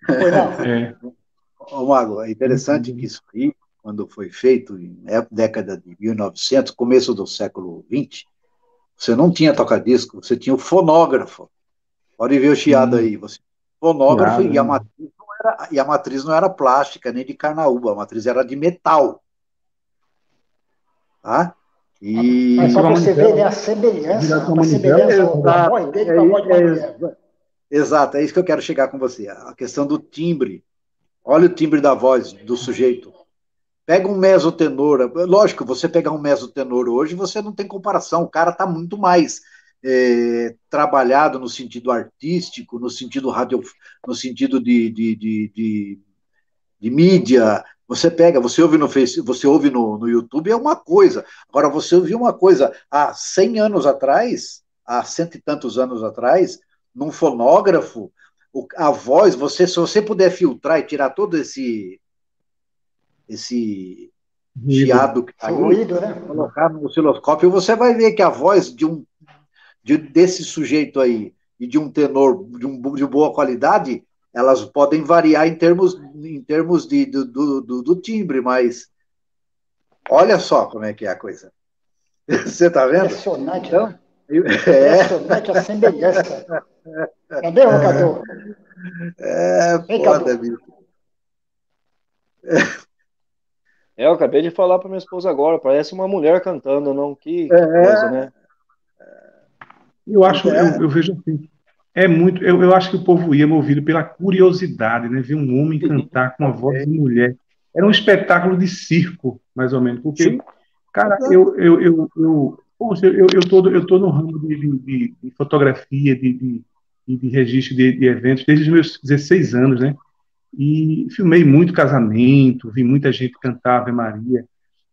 Foi não? Ô, Mago, é interessante que isso aí, quando foi feito, na década de 1900, começo do século XX, você não tinha toca-disco, você tinha o fonógrafo. Pode ver o chiado aí. Você fonógrafo e a matriz não era plástica, nem de carnaúba, a matriz era de metal. Tá? Mas para você ver, né, a semelhança da voz dele com a voz de uma mulher. Exato, é isso que eu quero chegar com você. A questão do timbre. Olha o timbre da voz do sujeito. Pega um mesotenor. Lógico, você pegar um mesotenor hoje, você não tem comparação. O cara está muito mais trabalhado no sentido artístico, no sentido radio, no sentido de mídia. Você pega, você ouve no Facebook, você ouve no YouTube, é uma coisa. Agora, você ouviu uma coisa há 100 anos atrás, há cento e tantos anos atrás, num fonógrafo, a voz, se você puder filtrar e tirar todo esse chiado que tá aí, ruído, né? Colocar no osciloscópio, você vai ver que a voz desse sujeito aí e de um tenor de boa qualidade, elas podem variar em termos do timbre, mas olha só como é que é a coisa. Você está vendo? Impressionante, então, né? Impressionante a semelhança. Cadê o Cadu? Foda, bicho. Eu acabei de falar para minha esposa agora, parece uma mulher cantando, não? Que coisa, né? Eu vejo assim, eu acho que o povo ia movido pela curiosidade, né? Ver um homem cantar com a voz de mulher. Era um espetáculo de circo, mais ou menos, porque, sim, cara, poxa, eu tô no ramo de fotografia, de registro de eventos desde os meus 16 anos, né? E filmei muito casamento, vi muita gente cantar Ave Maria,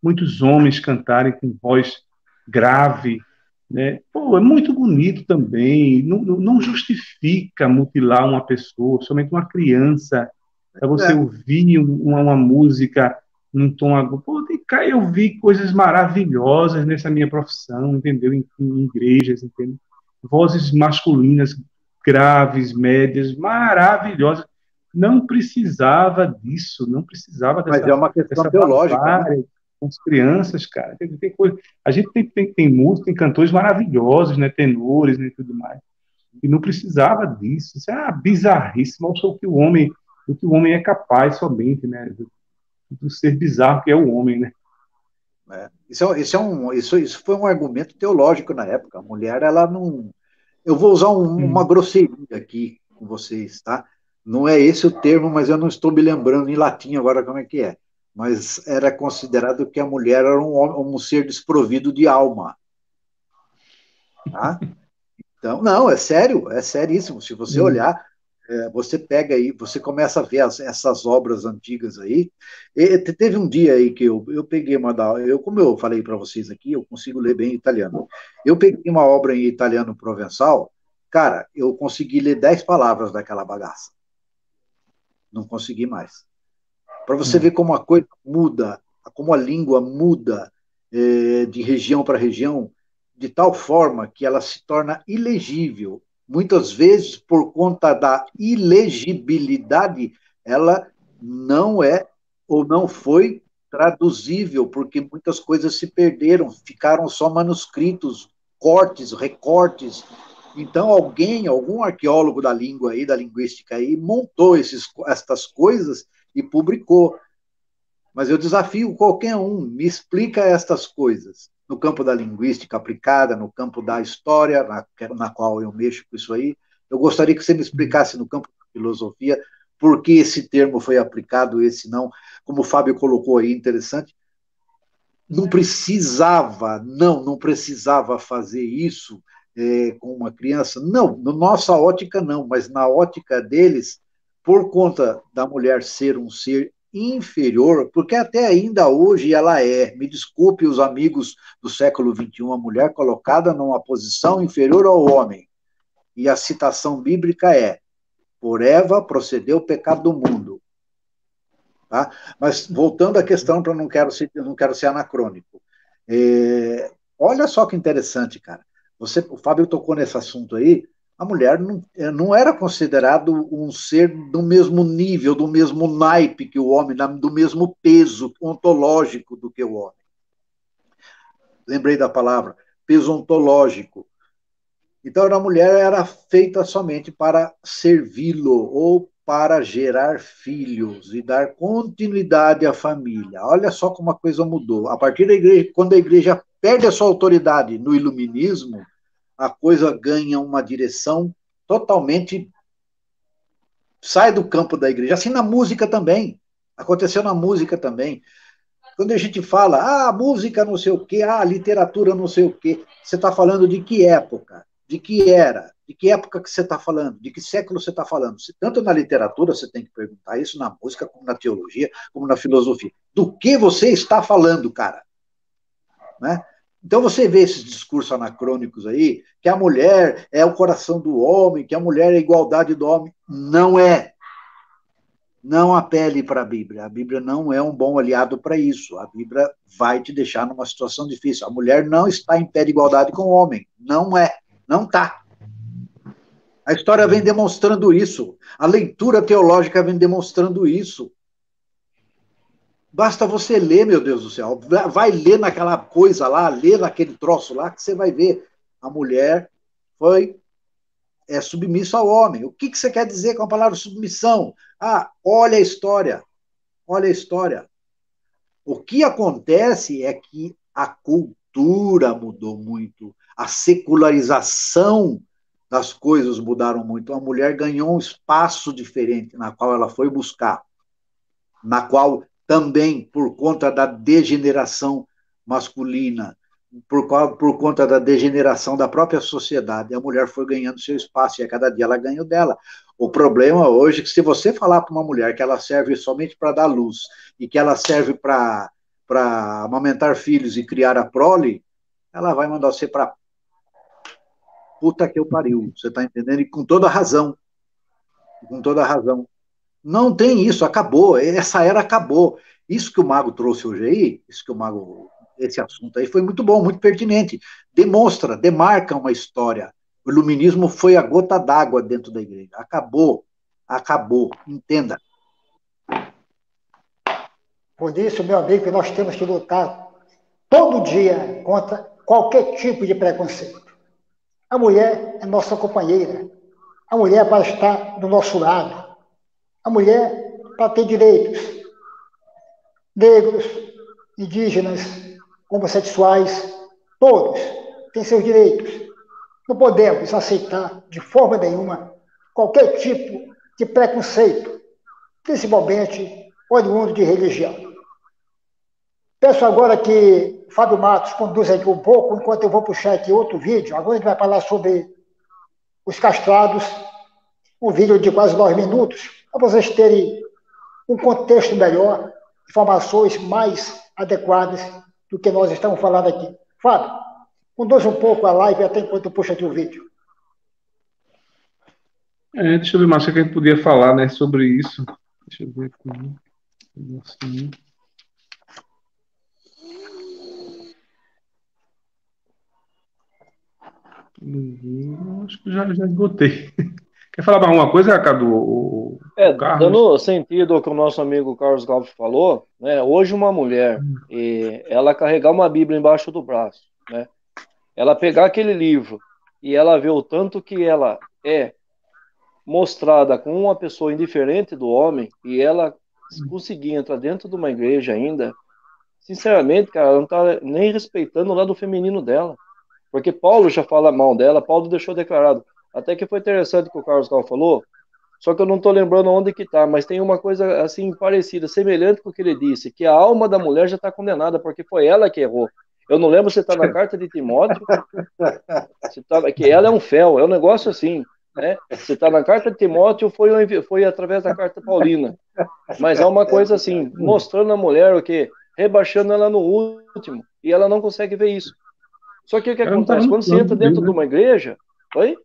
muitos homens cantarem com voz grave, né? Pô, é muito bonito também, não justifica mutilar uma pessoa, somente uma criança, para você ouvir uma música num tom agudo. Pô, eu vi coisas maravilhosas nessa minha profissão, entendeu? Em igrejas, entendeu? Vozes masculinas graves, médias, maravilhosas. Não precisava disso, não precisava dessa. Mas é uma questão teológica, né? Com as crianças, cara. Tem coisa. A gente tem música, tem cantores maravilhosos, né? Tenores, né? E tudo mais. E não precisava disso. Isso é uma bizarrice. Mostra o que o homem é capaz somente, né? Do ser bizarro que é o homem, né? Isso foi um argumento teológico na época. A mulher, ela não. Eu vou usar uma grosseria aqui com vocês, tá? Não é esse o termo, mas eu não estou me lembrando em latim agora como é que é. Mas era considerado que a mulher era um ser desprovido de alma. Tá? Então, não, é sério, é seríssimo. Se você olhar, você pega aí, você começa a ver essas obras antigas aí. Teve um dia aí que eu peguei como eu falei para vocês aqui, eu consigo ler bem italiano. Eu peguei uma obra em italiano provençal, cara, eu consegui ler 10 palavras daquela bagaça. Não consegui mais. Para você ver como a coisa muda, como a língua muda de região para região, de tal forma que ela se torna ilegível. Muitas vezes, por conta da ilegibilidade, ela não é ou não foi traduzível, porque muitas coisas se perderam, ficaram só manuscritos, cortes, recortes. Então, algum arqueólogo da língua aí, da linguística aí, montou estas coisas e publicou. Mas eu desafio qualquer um, me explica estas coisas no campo da linguística aplicada, no campo da história, na qual eu mexo com isso aí. Eu gostaria que você me explicasse no campo da filosofia por que esse termo foi aplicado, esse não. Como o Fábio colocou aí, interessante. Não precisava fazer isso com uma criança. Não, na nossa ótica não, mas na ótica deles, por conta da mulher ser um ser inferior, porque até ainda hoje ela me desculpe os amigos do século XXI, a mulher colocada numa posição inferior ao homem. E a citação bíblica é: por Eva procedeu o pecado do mundo. Tá? Mas voltando à questão, eu não quero ser anacrônico. Olha só que interessante, cara. O Fábio tocou nesse assunto aí. A mulher não era considerado um ser do mesmo nível, do mesmo naipe que o homem, do mesmo peso ontológico do que o homem. Lembrei da palavra, peso ontológico. Então, a mulher era feita somente para servi-lo ou para gerar filhos e dar continuidade à família. Olha só como a coisa mudou. A partir da igreja, quando a igreja perde a sua autoridade no iluminismo, a coisa ganha uma direção totalmente sai do campo da igreja. Assim na música também. Aconteceu na música também. Quando a gente fala, música não sei o quê, literatura não sei o quê, você está falando de que época? De que era? De que época que você está falando? De que século você está falando? Tanto na literatura você tem que perguntar isso, na música, como na teologia, como na filosofia. Do que você está falando, cara? Né? Então você vê esses discursos anacrônicos aí, que a mulher é o coração do homem, que a mulher é a igualdade do homem. Não é. Não apele para a Bíblia. A Bíblia não é um bom aliado para isso. A Bíblia vai te deixar numa situação difícil. A mulher não está em pé de igualdade com o homem. Não é. Não está. A história vem demonstrando isso. A leitura teológica vem demonstrando isso. Basta você ler, meu Deus do céu. Vai ler naquela coisa lá, ler naquele troço lá, que você vai ver. A mulher é submissa ao homem. O que você quer dizer com a palavra submissão? Olha a história. Olha a história. O que acontece é que a cultura mudou muito, a secularização das coisas mudaram muito. A mulher ganhou um espaço diferente na qual ela foi buscar, na qual também, por conta da degeneração masculina, por conta da degeneração da própria sociedade, a mulher foi ganhando seu espaço, e a cada dia ela ganha o dela. O problema hoje é que se você falar para uma mulher que ela serve somente para dar luz, e que ela serve para amamentar filhos e criar a prole, ela vai mandar você para puta que eu pariu, você está entendendo? E com toda razão. Com toda razão. Não tem isso, acabou, essa era acabou. Isso que o Mago trouxe hoje aí, esse assunto aí foi muito bom, muito pertinente. Demonstra, demarca uma história. O iluminismo foi a gota d'água dentro da igreja. Acabou, entenda. Por isso, meu amigo, nós temos que lutar todo dia contra qualquer tipo de preconceito. A mulher é nossa companheira. A mulher é para estar do nosso lado. A mulher é para ter direitos. Negros, indígenas, homossexuais, todos têm seus direitos. Não podemos aceitar de forma nenhuma qualquer tipo de preconceito, principalmente oriundo de religião. Peço agora que Fábio Matos conduza aqui um pouco, enquanto eu vou puxar aqui outro vídeo. Agora a gente vai falar sobre os castrados, um vídeo de quase 9 minutos, para vocês terem um contexto melhor, informações mais adequadas do que nós estamos falando aqui. Fábio, conduza um pouco a live até enquanto eu puxo aqui o vídeo. Deixa eu ver mais o que a gente podia falar, né, sobre isso. Deixa eu ver aqui. Assim. Acho que já esgotei. Quer falar mais alguma coisa, Cadu? Carlos? Dando sentido ao que o nosso amigo Carlos Galvez falou, né, hoje uma mulher, ela carregar uma Bíblia embaixo do braço, né, ela pegar aquele livro e ela ver o tanto que ela é mostrada com uma pessoa indiferente do homem e ela conseguir entrar dentro de uma igreja ainda, sinceramente, cara, ela não está nem respeitando o lado feminino dela. Porque Paulo já fala mal dela, Paulo deixou declarado. Até que foi interessante o que o Carlos Cal falou, só que eu não estou lembrando onde que está, mas tem uma coisa assim parecida, semelhante com o que ele disse, que a alma da mulher já está condenada, porque foi ela que errou. Eu não lembro se está na carta de Timóteo, que ela é um fel, é um negócio assim, né? Se está na carta de Timóteo, foi através da carta paulina. Mas é uma coisa assim, mostrando a mulher o quê? Rebaixando ela no último, e ela não consegue ver isso. Só que o que acontece? Quando você entra dentro de uma igreja... Oi?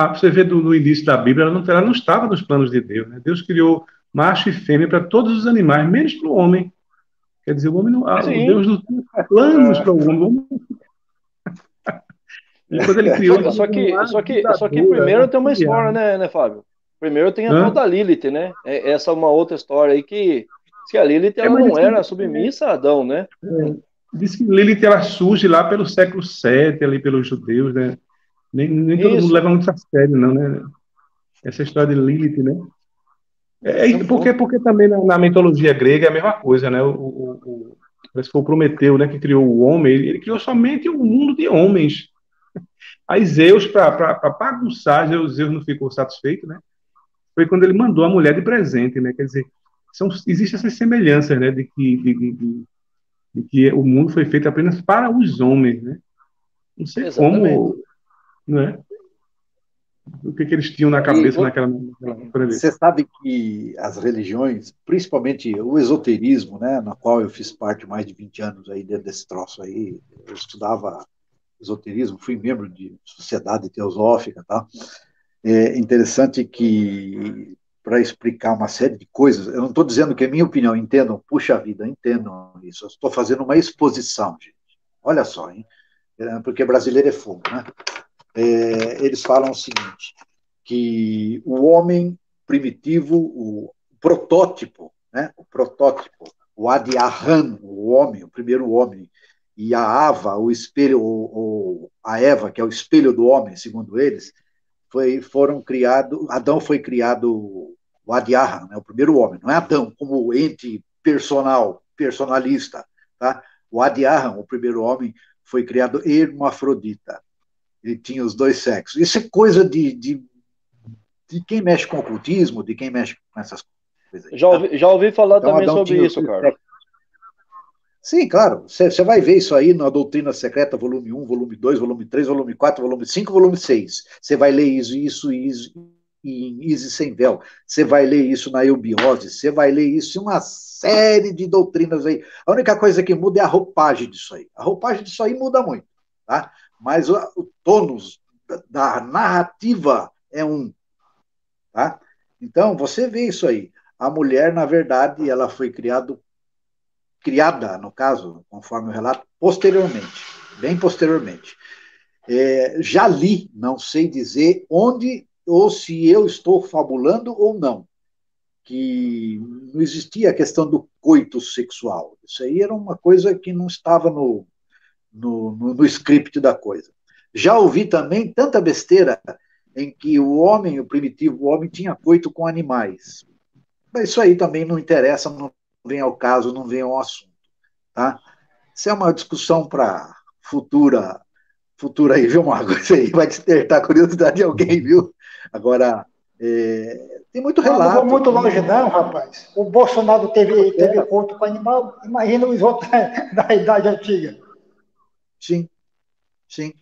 Você vê no início da Bíblia, ela não estava nos planos de Deus. Né? Deus criou macho e fêmea para todos os animais, menos para o homem. Quer dizer, o homem não, Deus não tem planos para o homem. E quando ele criou... Só que primeiro tem uma história, né, Fábio? Primeiro tem a tal da Lilith, né? Essa é uma outra história aí que a Lilith ela não era submissa a Adão, né? Diz que Lilith ela surge lá pelo século VII, ali pelos judeus, né? Nem todo mundo leva muito a sério, não, né? Essa história de Lilith, né? Porque também na mitologia grega é a mesma coisa, né? Parece que foi o Prometeu, né? Que criou o homem, ele criou somente um mundo de homens. Aí Zeus, para bagunçar, Zeus não ficou satisfeito, né? foi quando ele mandou a mulher de presente, né? Quer dizer, existem essas semelhanças, né? De que o mundo foi feito apenas para os homens, né? Não sei Exatamente. como, né? O que eles tinham na cabeça naquela época. Você sabe que as religiões, principalmente o esoterismo, né, na qual eu fiz parte mais de 20 anos aí dentro desse troço aí, eu estudava esoterismo, fui membro de sociedade teosófica, tá? É interessante que, para explicar uma série de coisas, eu não estou dizendo que é minha opinião, entendam, puxa vida, entendam isso, eu estou fazendo uma exposição, gente. Olha só, hein? Porque brasileiro é fogo, né? Eles falam o seguinte, que o homem primitivo, o protótipo, né? O Adi-Arhan, o homem, o primeiro homem, e a Ava, o espelho, a Eva, que é o espelho do homem, segundo eles, foram criados, Adão foi criado, o Adi-Arhan, né? O primeiro homem, não é Adão como ente personalista, tá? O Adi-Arhan, o primeiro homem, foi criado hermafrodita. Ele tinha os dois sexos. Isso é coisa de quem mexe com ocultismo, de quem mexe com essas coisas. Já ouvi falar então, também Adão sobre isso, Carlos. Sim, claro. Você vai ver isso aí na Doutrina Secreta, volume 1, volume 2, volume 3, volume 4, volume 5, volume 6. Você vai ler isso em Isis Sem Véu. Você vai ler isso na Eubiose. Você vai ler isso em uma série de doutrinas aí. A única coisa que muda é a roupagem disso aí. A roupagem disso aí muda muito, tá? Mas o tônus da narrativa é um. Tá? Então, você vê isso aí. A mulher, na verdade, ela foi criada, no caso, conforme o relato, posteriormente, bem posteriormente. Já li, não sei dizer onde ou se eu estou fabulando ou não, que não existia a questão do coito sexual. Isso aí era uma coisa que não estava no script da coisa. Já ouvi também tanta besteira em que o homem, o primitivo, o homem tinha coito com animais. Mas isso aí também não interessa, não vem ao caso, não vem ao assunto. Tá? Isso é uma discussão para futura aí, viu, Marco? Isso aí vai despertar a curiosidade de alguém, viu? Agora, tem muito relato. Não vou muito longe, não, rapaz. O Bolsonaro teve coito com animal, imagina os outros da idade antiga. Sim, sim.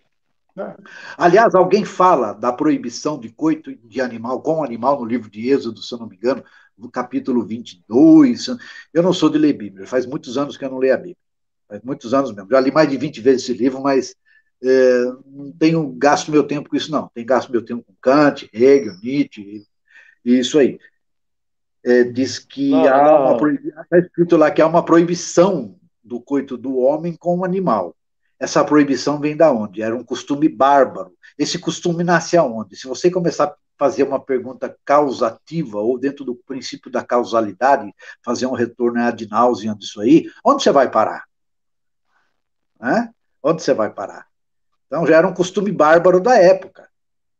Aliás, alguém fala da proibição de coito de animal com animal no livro de Êxodo, se eu não me engano, no capítulo 22. Eu não sou de ler Bíblia, faz muitos anos que eu não leio a Bíblia. Faz muitos anos mesmo. Já li mais de 20 vezes esse livro, mas não tenho gasto meu tempo com isso, não. Tenho gasto meu tempo com Kant, Hegel, Nietzsche, e isso aí. Diz que está escrito lá que há uma proibição do coito do homem com o animal. Essa proibição vem da onde? Era um costume bárbaro. Esse costume nasce aonde? Se você começar a fazer uma pergunta causativa, ou dentro do princípio da causalidade, fazer um retorno ad nauseam disso aí, onde você vai parar? Onde você vai parar? Então, já era um costume bárbaro da época.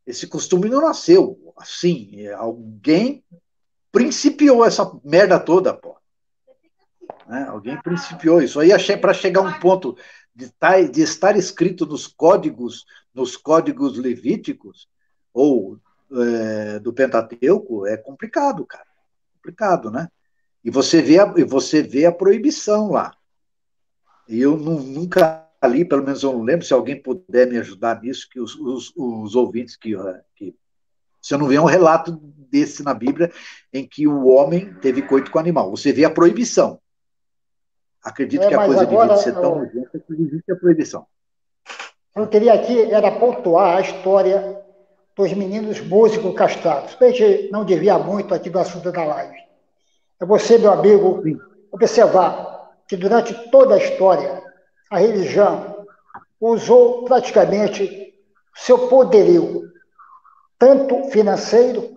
Esse costume não nasceu assim. Alguém principiou essa merda toda, pô. Alguém principiou isso. Aí para chegar a um ponto de estar escrito nos códigos levíticos ou do Pentateuco é complicado, cara. Complicado, né? E você vê a proibição lá. E eu nunca li, pelo menos eu não lembro, se alguém puder me ajudar nisso, que os ouvintes que se eu não ver um relato desse na Bíblia em que o homem teve coito com o animal. Você vê a proibição. Acredito que a coisa devia ser tão nojenta que existe a proibição. Eu queria aqui era pontuar a história dos meninos músicos castrados. A gente não devia muito aqui do assunto da live. É você, meu amigo, observar que durante toda a história, a religião usou praticamente seu poderio, tanto financeiro,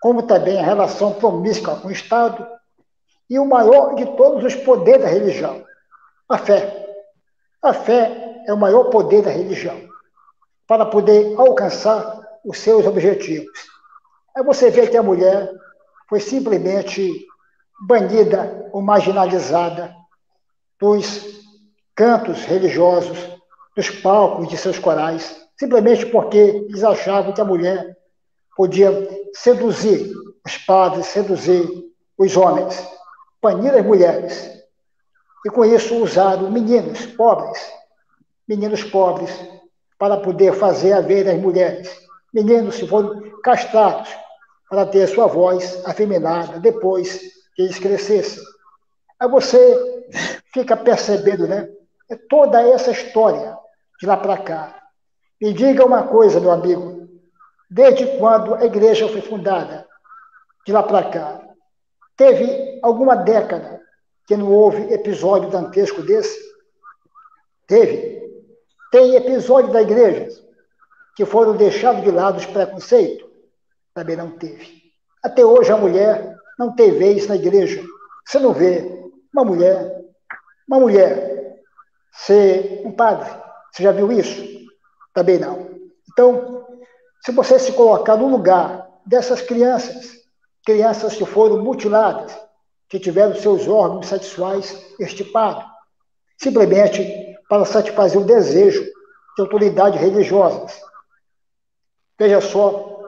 como também a relação promíscua com o Estado, e o maior de todos os poderes da religião, a fé. A fé é o maior poder da religião, para poder alcançar os seus objetivos. Aí você vê que a mulher foi simplesmente banida ou marginalizada dos cantos religiosos, dos palcos de seus corais, simplesmente porque eles achavam que a mulher podia seduzir os padres seduzir os homens, banir as mulheres, e com isso usaram meninos pobres, para poder fazer haver as mulheres. Meninos que foram castrados para ter sua voz afeminada depois que eles crescessem. Aí você fica percebendo, né? É toda essa história de lá para cá. Me diga uma coisa, meu amigo, desde quando a igreja foi fundada, de lá para cá, teve alguma década que não houve episódio dantesco desse? Teve. Tem episódios da igreja que foram deixados de lado os preconceitos? Também não teve. Até hoje a mulher não tem vez na igreja. Você não vê uma mulher ser um padre. Você já viu isso? Também não. Então, se você se colocar no lugar dessas crianças que foram mutiladas, que tiveram seus órgãos sexuais extirpados, simplesmente para satisfazer o desejo de autoridades religiosas. Veja só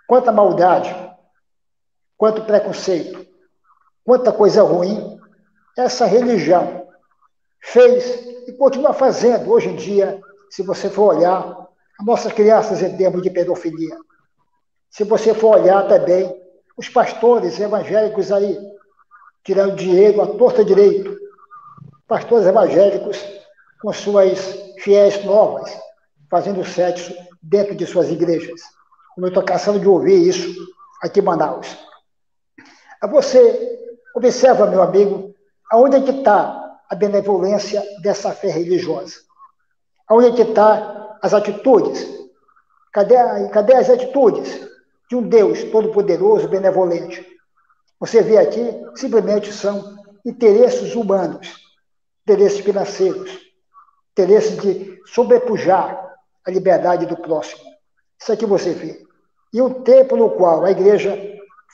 quanta maldade, quanto preconceito, quanta coisa ruim essa religião fez e continua fazendo hoje em dia, se você for olhar as nossas crianças em termos de pedofilia. Se você for olhar também os pastores evangélicos aí, tirando dinheiro à torta direito, pastores evangélicos com suas fiéis novas, fazendo sexo dentro de suas igrejas. Como eu estou cansando de ouvir isso aqui em Manaus. Aí você observa, meu amigo, aonde é que está a benevolência dessa fé religiosa? Aonde é que estão as atitudes? Cadê as atitudes de um Deus todo-poderoso, benevolente? Você vê aqui, simplesmente são interesses humanos, interesses financeiros, interesses de sobrepujar a liberdade do próximo. Isso aqui você vê. E um tempo no qual a igreja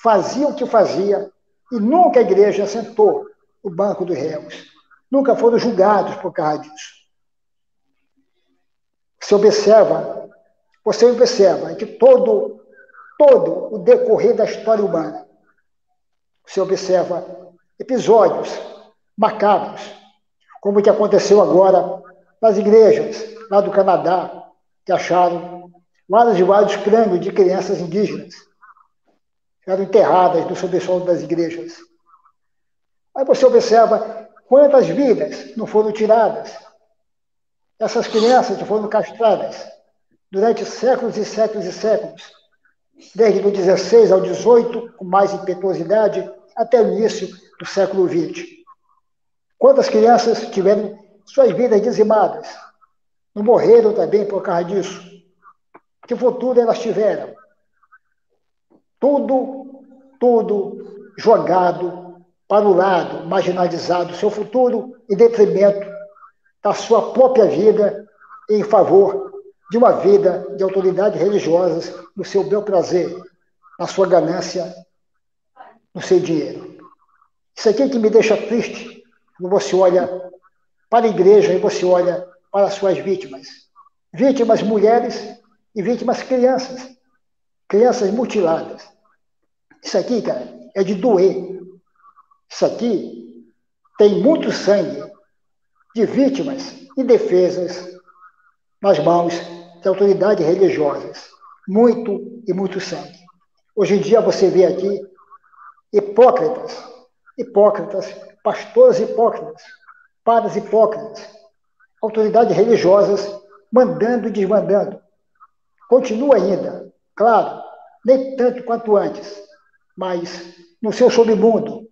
fazia o que fazia e nunca a igreja sentou no banco dos réus. Nunca foram julgados por causa disso. Você observa que todo o decorrer da história humana, você observa episódios macabros, como o que aconteceu agora nas igrejas lá do Canadá, que acharam vários crânios de crianças indígenas que eram enterradas no subsolo das igrejas. Aí você observa quantas vidas não foram tiradas. Essas crianças que foram castradas durante séculos e séculos e séculos, desde o 16 ao 18, com mais impetuosidade, até o início do século 20. Quantas crianças tiveram suas vidas dizimadas? Não morreram também por causa disso? Que futuro elas tiveram? Tudo jogado para o lado, marginalizado, seu futuro em detrimento da sua própria vida em favor de uma vida de autoridades religiosas no seu bel prazer, na sua ganância, no seu dinheiro. Isso aqui é que me deixa triste, quando você olha para a igreja e você olha para as suas vítimas. Vítimas mulheres e vítimas crianças. Crianças mutiladas. Isso aqui, cara, é de doer. Isso aqui tem muito sangue de vítimas indefesas nas mãos de autoridades religiosas. Muito e muito sangue. Hoje em dia você vê aqui hipócritas, pastores hipócritas, padres hipócritas, autoridades religiosas mandando e desmandando. Continua ainda, claro, nem tanto quanto antes, mas no seu submundo,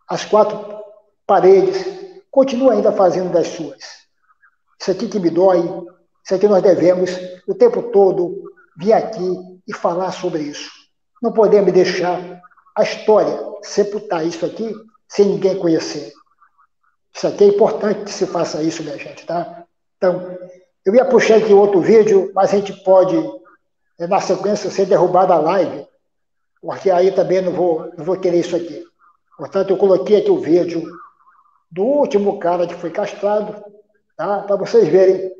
as quatro paredes, continua ainda fazendo das suas. Isso aqui que me dói, isso aqui nós devemos o tempo todo vir aqui e falar sobre isso. Não podemos deixar a história sepultar isso aqui sem ninguém conhecer. Isso aqui é importante que se faça isso, minha gente, tá? Então, eu ia puxar aqui outro vídeo, mas a gente pode, na sequência, ser derrubado a live, porque aí também não vou querer isso aqui. Portanto, eu coloquei aqui o vídeo do último cara que foi castrado, tá? Para vocês verem,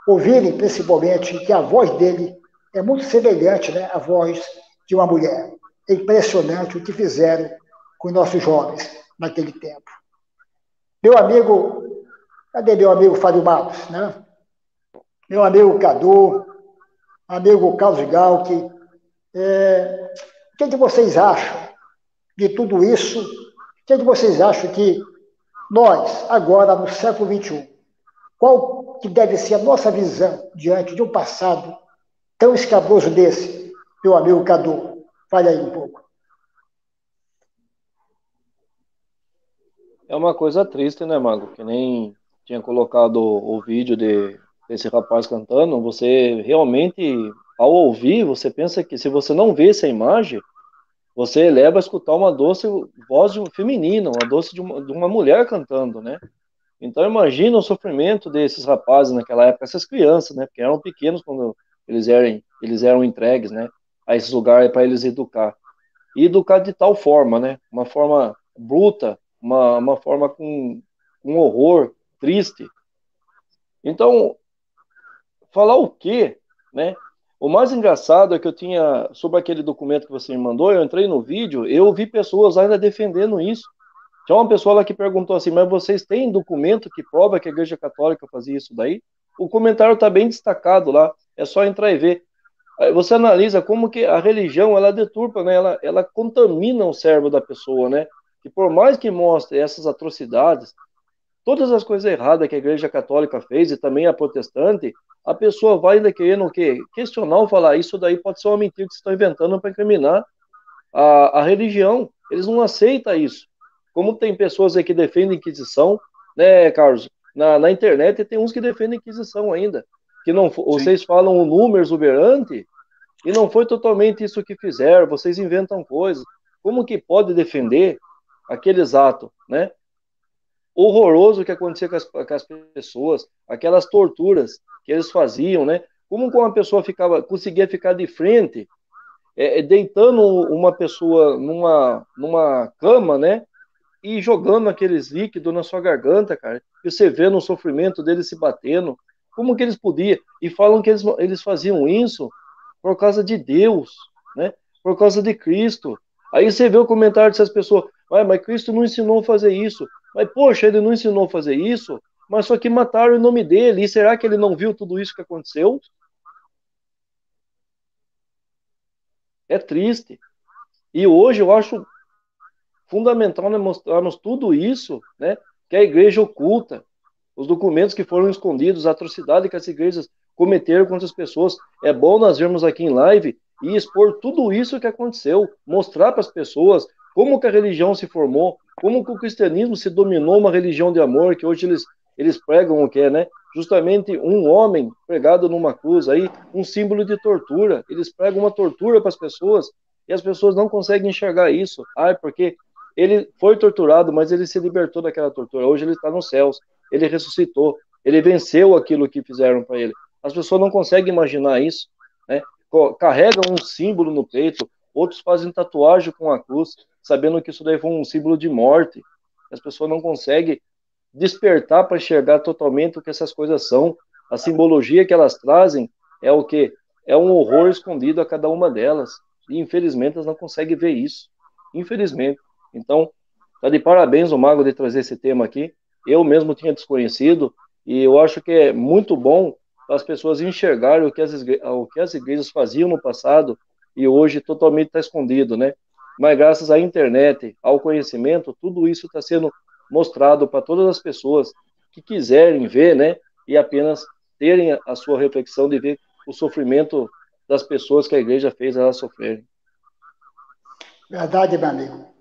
ouvirem principalmente que a voz dele é muito semelhante, né, à voz de uma mulher. É impressionante o que fizeram com os nossos jovens naquele tempo. Meu amigo, cadê meu amigo Fábio Matos, né? Meu amigo Cadu, amigo Carlos Galque, o que vocês acham de tudo isso? O que vocês acham que nós, agora no século XXI, qual que deve ser a nossa visão diante de um passado tão escabroso desse, meu amigo Cadu? Fale aí um pouco. É uma coisa triste, né, Mago? Que nem tinha colocado o vídeo desse rapaz cantando. Você realmente, ao ouvir, você pensa que se você não vê essa imagem, você leva a escutar uma doce voz de um feminino, uma doce de uma mulher cantando, né? Então imagina o sofrimento desses rapazes naquela época, essas crianças, né? Porque eram pequenos quando eles eram entregues, né? A esses lugares para eles educar. E educar de tal forma, né? Uma forma bruta, uma forma com um horror triste. Então, falar o quê, né? O mais engraçado é que eu tinha, sobre aquele documento que você me mandou, eu entrei no vídeo, eu vi pessoas ainda defendendo isso. Tinha uma pessoa lá que perguntou assim, mas vocês têm documento que prova que a Igreja Católica fazia isso daí? O comentário está bem destacado lá, é só entrar e ver. Aí você analisa como que a religião, ela deturpa, né? Ela contamina o cérebro da pessoa, né? Que por mais que mostre essas atrocidades, todas as coisas erradas que a Igreja Católica fez e também a protestante, a pessoa vai ainda querendo o quê? Questionar ou falar, isso daí pode ser uma mentira que vocês estão inventando para incriminar a religião. Eles não aceitam isso. Como tem pessoas aí que defendem a Inquisição, né, Carlos? Na internet tem uns que defendem a Inquisição ainda. Que não, vocês falam um número exuberante e não foi totalmente isso que fizeram, vocês inventam coisas. Como que pode defender aqueles atos, né? Horroroso que acontecia com as pessoas, aquelas torturas que eles faziam, né? Como uma pessoa conseguia ficar de frente, deitando uma pessoa numa cama, né? E jogando aqueles líquidos na sua garganta, cara. E você vendo o sofrimento deles se batendo. Como que eles podiam? E falam que eles faziam isso por causa de Deus, né? Por causa de Cristo. Aí você vê o comentário dessas pessoas, mas Cristo não ensinou a fazer isso. Mas, poxa, ele não ensinou a fazer isso, mas só que mataram em nome dele. E será que ele não viu tudo isso que aconteceu? É triste. E hoje eu acho fundamental nós mostrarmos tudo isso, né? Que a igreja oculta, os documentos que foram escondidos, a atrocidade que as igrejas cometeram contra as pessoas. É bom nós vermos aqui em live e expor tudo isso que aconteceu, mostrar para as pessoas como que a religião se formou, como que o cristianismo se dominou uma religião de amor, que hoje eles pregam o que é, né? Justamente um homem pregado numa cruz aí, um símbolo de tortura. Eles pregam uma tortura para as pessoas e as pessoas não conseguem enxergar isso. Porque ele foi torturado, mas ele se libertou daquela tortura. Hoje ele está nos céus, ele ressuscitou, ele venceu aquilo que fizeram para ele. As pessoas não conseguem imaginar isso, né? Carregam um símbolo no peito, outros fazem tatuagem com a cruz, sabendo que isso daí foi um símbolo de morte. As pessoas não conseguem despertar para enxergar totalmente o que essas coisas são. A simbologia que elas trazem é o quê? É um horror escondido a cada uma delas. E infelizmente elas não conseguem ver isso. Infelizmente. Então, tá de parabéns o Mago de trazer esse tema aqui. Eu mesmo tinha desconhecido e eu acho que é muito bom para as pessoas enxergarem o que as igrejas faziam no passado e hoje totalmente está escondido, né? Mas graças à internet, ao conhecimento, tudo isso está sendo mostrado para todas as pessoas que quiserem ver, né? E apenas terem a sua reflexão de ver o sofrimento das pessoas que a igreja fez elas sofrerem. Verdade, meu amigo.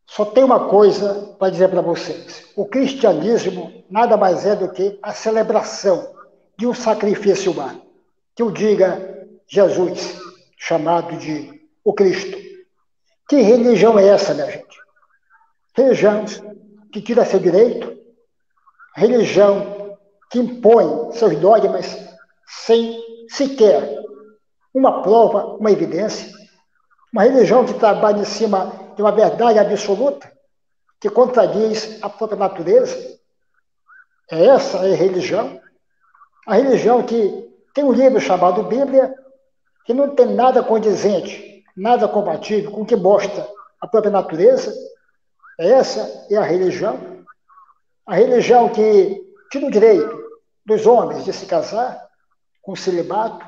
Só tem uma coisa para dizer para vocês. O cristianismo nada mais é do que a celebração de um sacrifício humano. Que o diga Jesus, chamado de o Cristo. Que religião é essa, minha gente? Religião que tira seu direito, religião que impõe seus dogmas sem sequer uma prova, uma evidência, uma religião que trabalha em cima de uma verdade absoluta, que contradiz a própria natureza. Essa é a religião. A religião que tem um livro chamado Bíblia, que não tem nada condizente nada compatível com o que mostra a própria natureza. Essa é a religião que tira o direito dos homens de se casar com celibato,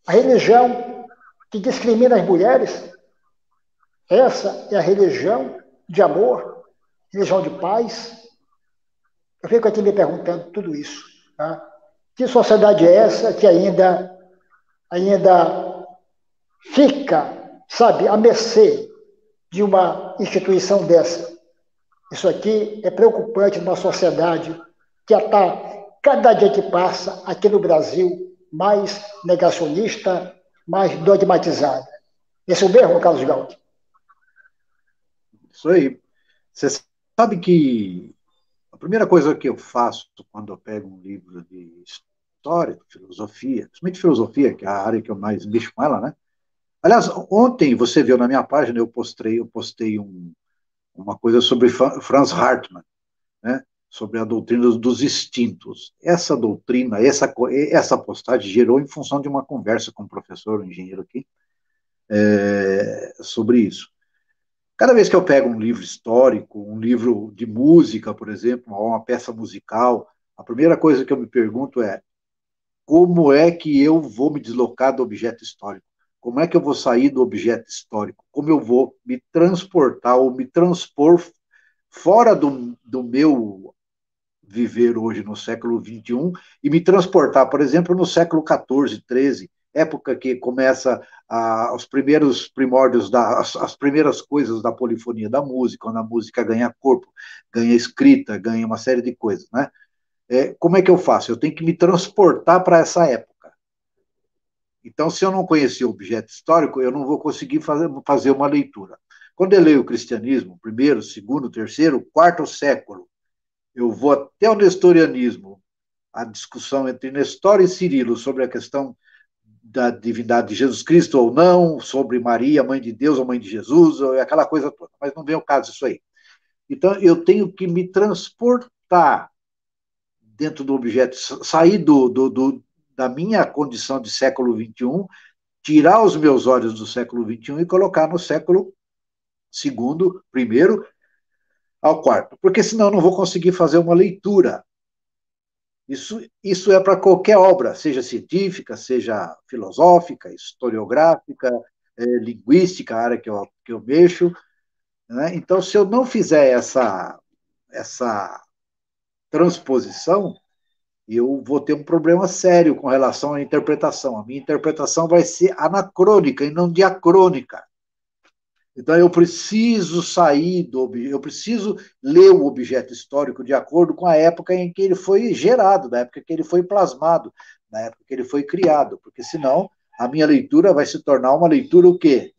a religião que discrimina as mulheres. Essa é a religião de amor, religião de paz. Eu fico aqui me perguntando tudo isso. Tá? Que sociedade é essa que ainda fica, sabe, à mercê de uma instituição dessa? Isso aqui é preocupante numa sociedade que está, cada dia que passa, aqui no Brasil, mais negacionista, mais dogmatizada. Esse é o mesmo, Carlos Gaudio? Isso aí. Você sabe que a primeira coisa que eu faço quando eu pego um livro de história, filosofia, principalmente filosofia, que é a área que eu mais mexo com ela, né? Aliás, ontem você viu na minha página, eu postei uma coisa sobre Franz Hartmann, né? Sobre a doutrina dos instintos. Essa doutrina, essa postagem gerou em função de uma conversa com um professor, um engenheiro aqui, sobre isso. Cada vez que eu pego um livro histórico, um livro de música, por exemplo, ou uma peça musical, a primeira coisa que eu me pergunto é como é que eu vou me deslocar do objeto histórico? Como é que eu vou sair do objeto histórico? Como eu vou me transportar ou me transpor fora do meu viver hoje no século XXI e me transportar, por exemplo, no século XIV, XIII, época que começa os primeiros primórdios, as primeiras coisas da polifonia da música, quando a música ganha corpo, ganha escrita, ganha uma série de coisas, né? Como é que eu faço? Eu tenho que me transportar para essa época. Então, se eu não conhecer o objeto histórico, eu não vou conseguir fazer uma leitura. Quando eu leio o cristianismo, primeiro, segundo, terceiro, quarto século, eu vou até o nestorianismo, a discussão entre Nestor e Cirilo sobre a questão da divindade de Jesus Cristo ou não, sobre Maria, mãe de Deus ou mãe de Jesus, aquela coisa toda. Mas não vem ao caso isso aí. Então, eu tenho que me transportar dentro do objeto, sair da minha condição de século XXI, tirar os meus olhos do século XXI e colocar no século segundo, primeiro, ao quarto. Porque senão eu não vou conseguir fazer uma leitura. Isso é para qualquer obra, seja científica, seja filosófica, historiográfica, linguística, a área que eu mexo. Né? Então, se eu não fizer essa transposição, eu vou ter um problema sério com relação à interpretação. A minha interpretação vai ser anacrônica e não diacrônica. Então, eu preciso eu preciso ler o objeto histórico de acordo com a época em que ele foi gerado, da época que ele foi plasmado, na época que ele foi criado, porque senão a minha leitura vai se tornar uma leitura o quê?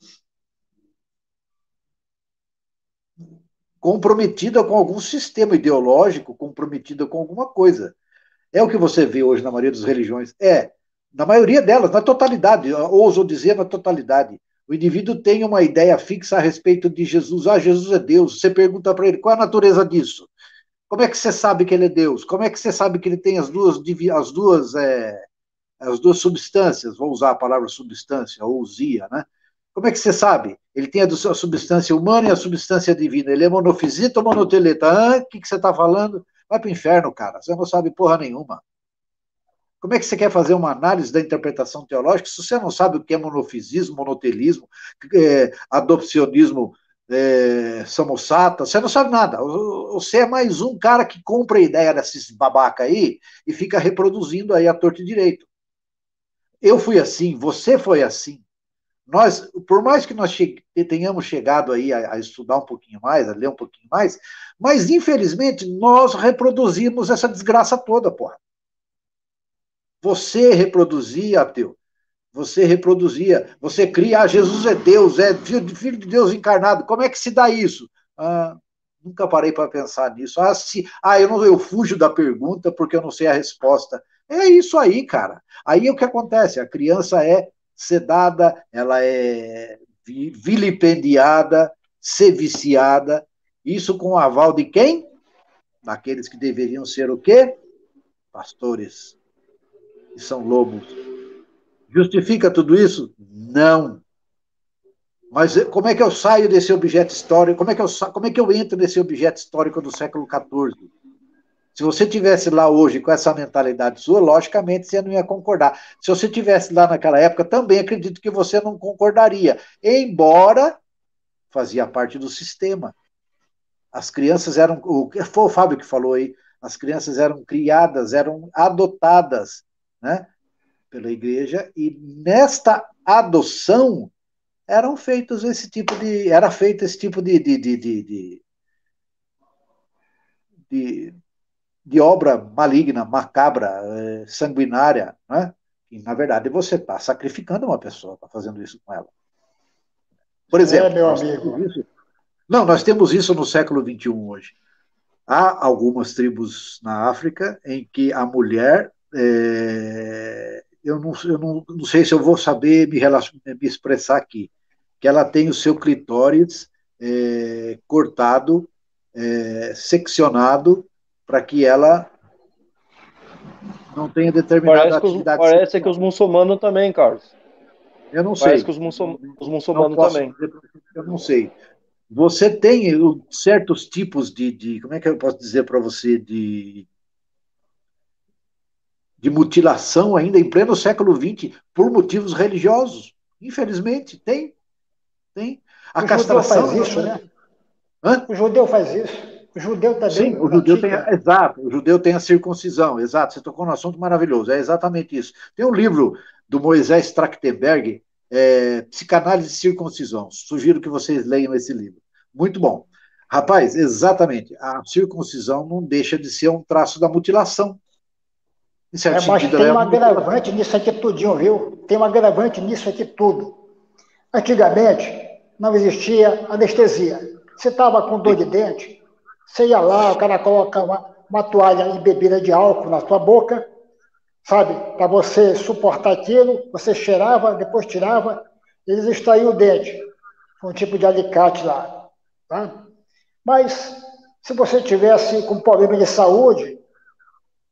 Comprometida com algum sistema ideológico, comprometida com alguma coisa. É o que você vê hoje na maioria das religiões. Na maioria delas, na totalidade, ouso dizer na totalidade. O indivíduo tem uma ideia fixa a respeito de Jesus. Jesus é Deus. Você pergunta para ele, qual é a natureza disso? Como é que você sabe que ele é Deus? Como é que você sabe que ele tem as duas substâncias? Vou usar a palavra substância, ou usia, né? Como é que você sabe? Ele tem a substância humana e a substância divina. Ele é monofisita ou monoteleta? O que você está falando? Vai para o inferno, cara. Você não sabe porra nenhuma. Como é que você quer fazer uma análise da interpretação teológica se você não sabe o que é monofisismo, monotelismo, adopcionismo samosata? Você não sabe nada. Você é mais um cara que compra a ideia desses babaca aí e fica reproduzindo aí a torto e direito. Eu fui assim, você foi assim. Nós, por mais que nós tenhamos chegado aí a estudar um pouquinho mais, a ler um pouquinho mais, mas infelizmente nós reproduzimos essa desgraça toda, porra. Você reproduzia, ateu. Você reproduzia. Você cria, Jesus é Deus, é filho de Deus encarnado. Como é que se dá isso? Nunca parei para pensar nisso. Eu fujo da pergunta porque eu não sei a resposta. É isso aí, cara. Aí o que acontece? A criança é sedada, ela é vilipendiada, seviciada. Isso com o aval de quem? Daqueles que deveriam ser o quê? Pastores. Que são lobos. Justifica tudo isso? Não. Mas como é que eu saio desse objeto histórico? Como é que eu entro nesse objeto histórico do século XIV? Se você tivesse lá hoje com essa mentalidade sua, logicamente você não ia concordar. Se você tivesse lá naquela época, também acredito que você não concordaria, embora fazia parte do sistema. As crianças eram, foi o Fábio que falou aí, as crianças eram criadas, eram adotadas, né, pela igreja, e nesta adoção eram feitos esse tipo de, era feito esse tipo de, de obra maligna, macabra, sanguinária, né? E, na verdade, você está sacrificando uma pessoa, está fazendo isso com ela. Por exemplo, meu amigo. Nós temos isso no século XXI hoje. Há algumas tribos na África em que a mulher, eu não sei se eu vou saber me expressar aqui, que ela tem o seu clitóris cortado, seccionado, para que ela não tenha determinada atividade Parece sexual. que os muçulmanos também, Carlos. Eu não Parece sei. que os muçulmanos não posso também. Dizer, eu não sei. Você tem certos tipos como é que eu posso dizer para você, de mutilação ainda em pleno século XX por motivos religiosos. Infelizmente, tem. A castração faz isso, né? Hã? O judeu faz isso. O judeu também. Sim, o judeu tem, exato, o judeu tem a circuncisão, exato, você tocou num assunto maravilhoso, é exatamente isso. Tem um livro do Moisés Trachtenberg, Psicanálise de Circuncisão, sugiro que vocês leiam esse livro, muito bom. Rapaz, exatamente, a circuncisão não deixa de ser um traço da mutilação. Em certo mas tem um agravante nisso aqui tudinho, viu? Tem um agravante nisso aqui tudo. Antigamente, não existia anestesia. Você estava com dor de dente, você ia lá, o cara coloca uma toalha e bebida de álcool na sua boca, sabe? Para você suportar aquilo, você cheirava, depois tirava, eles extraíam o dente. Um tipo de alicate lá. Tá? Mas, se você tivesse com problema de saúde,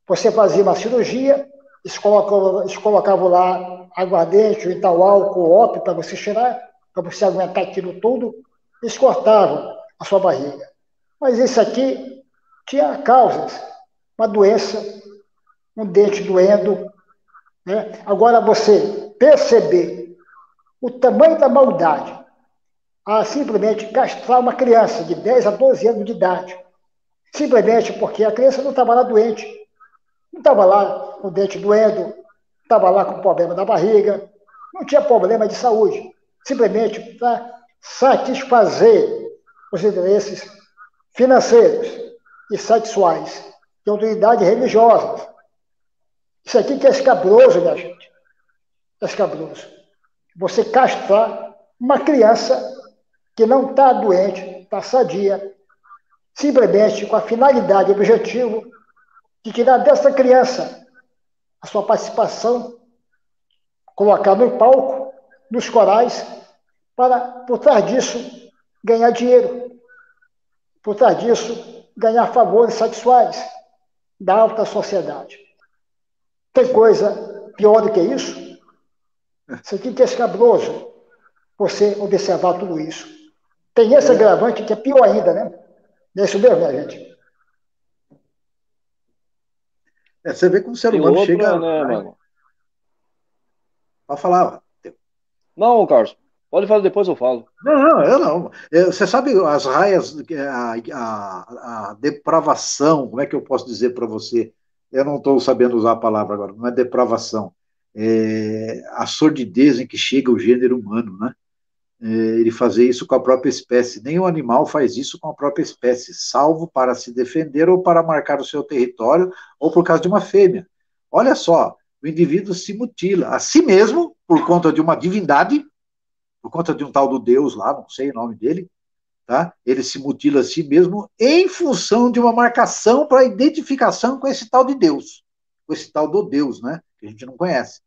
você fazia uma cirurgia, eles colocavam lá aguardente, ou então álcool, ópio, para você cheirar, para você aguentar aquilo tudo, eles cortavam a sua barriga. Mas isso aqui tinha causas, uma doença, um dente doendo. Né? Agora, você perceber o tamanho da maldade a simplesmente castrar uma criança de 10 a 12 anos de idade, simplesmente porque a criança não estava lá doente, não estava lá com o dente doendo, não estava lá com problema da barriga, não tinha problema de saúde, simplesmente para satisfazer os interesses financeiros e sexuais de autoridades religiosas. Isso aqui que é escabroso, minha gente. É escabroso. Você castrar uma criança que não está doente, está sadia, simplesmente com a finalidade e objetivo de tirar dessa criança a sua participação, colocar no palco, nos corais, para, por trás disso, ganhar dinheiro, por trás disso, ganhar favores sexuais da alta sociedade. Tem coisa pior do que isso? Isso aqui que é escabroso, você observar tudo isso. Tem esse agravante que é pior ainda, né? Não é isso mesmo, minha gente? Você vê como o ser humano chega... Né, mano? Pode falar. Não, Carlos. Pode falar, depois eu falo. Não, eu não. Você sabe as raias, a depravação, como é que eu posso dizer para você? Eu não estou sabendo usar a palavra agora, não é depravação. A sordidez em que chega o gênero humano, né? Ele fazer isso com a própria espécie. Nenhum animal faz isso com a própria espécie, salvo para se defender ou para marcar o seu território ou por causa de uma fêmea. Olha só, o indivíduo se mutila a si mesmo por conta de uma divindade, por conta de um tal do Deus lá, não sei o nome dele, tá? Ele se mutila a si mesmo em função de uma marcação para identificação com esse tal de Deus, com esse tal do Deus, né? Que a gente não conhece.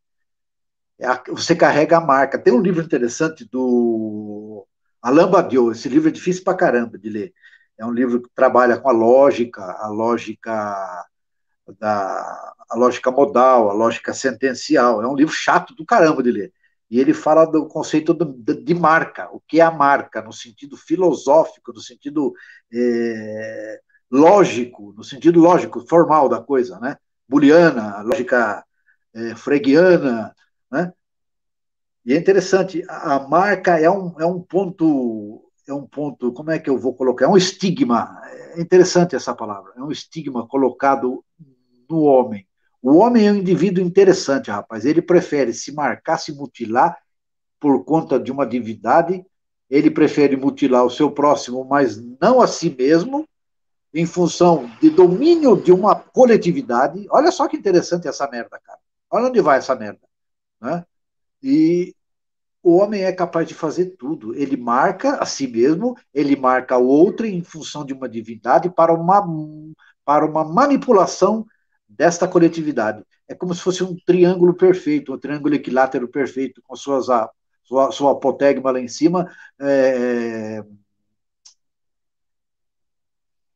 Você carrega a marca. Tem um livro interessante do Alain Badiou, esse livro é difícil pra caramba de ler. É um livro que trabalha com a lógica modal, a lógica sentencial. É um livro chato do caramba de ler. E ele fala do conceito de marca, o que é a marca, no sentido filosófico, no sentido lógico, no sentido lógico, formal da coisa, né? Booleana, lógica fregiana, né? E é interessante, a marca é um ponto, como é que eu vou colocar? É um estigma, é interessante essa palavra, é um estigma colocado no homem. O homem é um indivíduo interessante, rapaz, ele prefere se marcar, se mutilar por conta de uma divindade, ele prefere mutilar o seu próximo, mas não a si mesmo, em função de domínio de uma coletividade. Olha só que interessante essa merda, cara. Olha onde vai essa merda, né? E o homem é capaz de fazer tudo. Ele marca a si mesmo, ele marca o outro em função de uma divindade para uma manipulação desta coletividade. É como se fosse um triângulo perfeito, um triângulo equilátero perfeito, com sua apotegma lá em cima,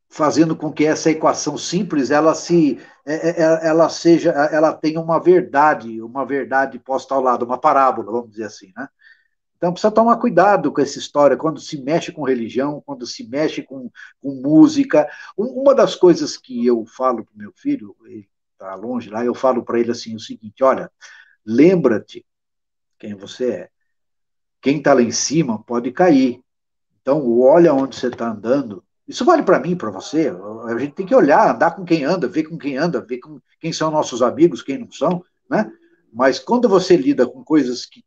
fazendo com que essa equação simples ela tenha uma verdade posta ao lado, uma parábola, vamos dizer assim, né? Então precisa tomar cuidado com essa história, quando se mexe com religião, quando se mexe com música. Uma das coisas que eu falo para o meu filho, ele está longe lá, eu falo para ele assim o seguinte: olha, lembra-te quem você é. Quem está lá em cima pode cair. Então, olha onde você está andando. Isso vale para mim, para você. A gente tem que olhar, andar com quem anda, ver com quem são nossos amigos, quem não são, né? Mas quando você lida com coisas que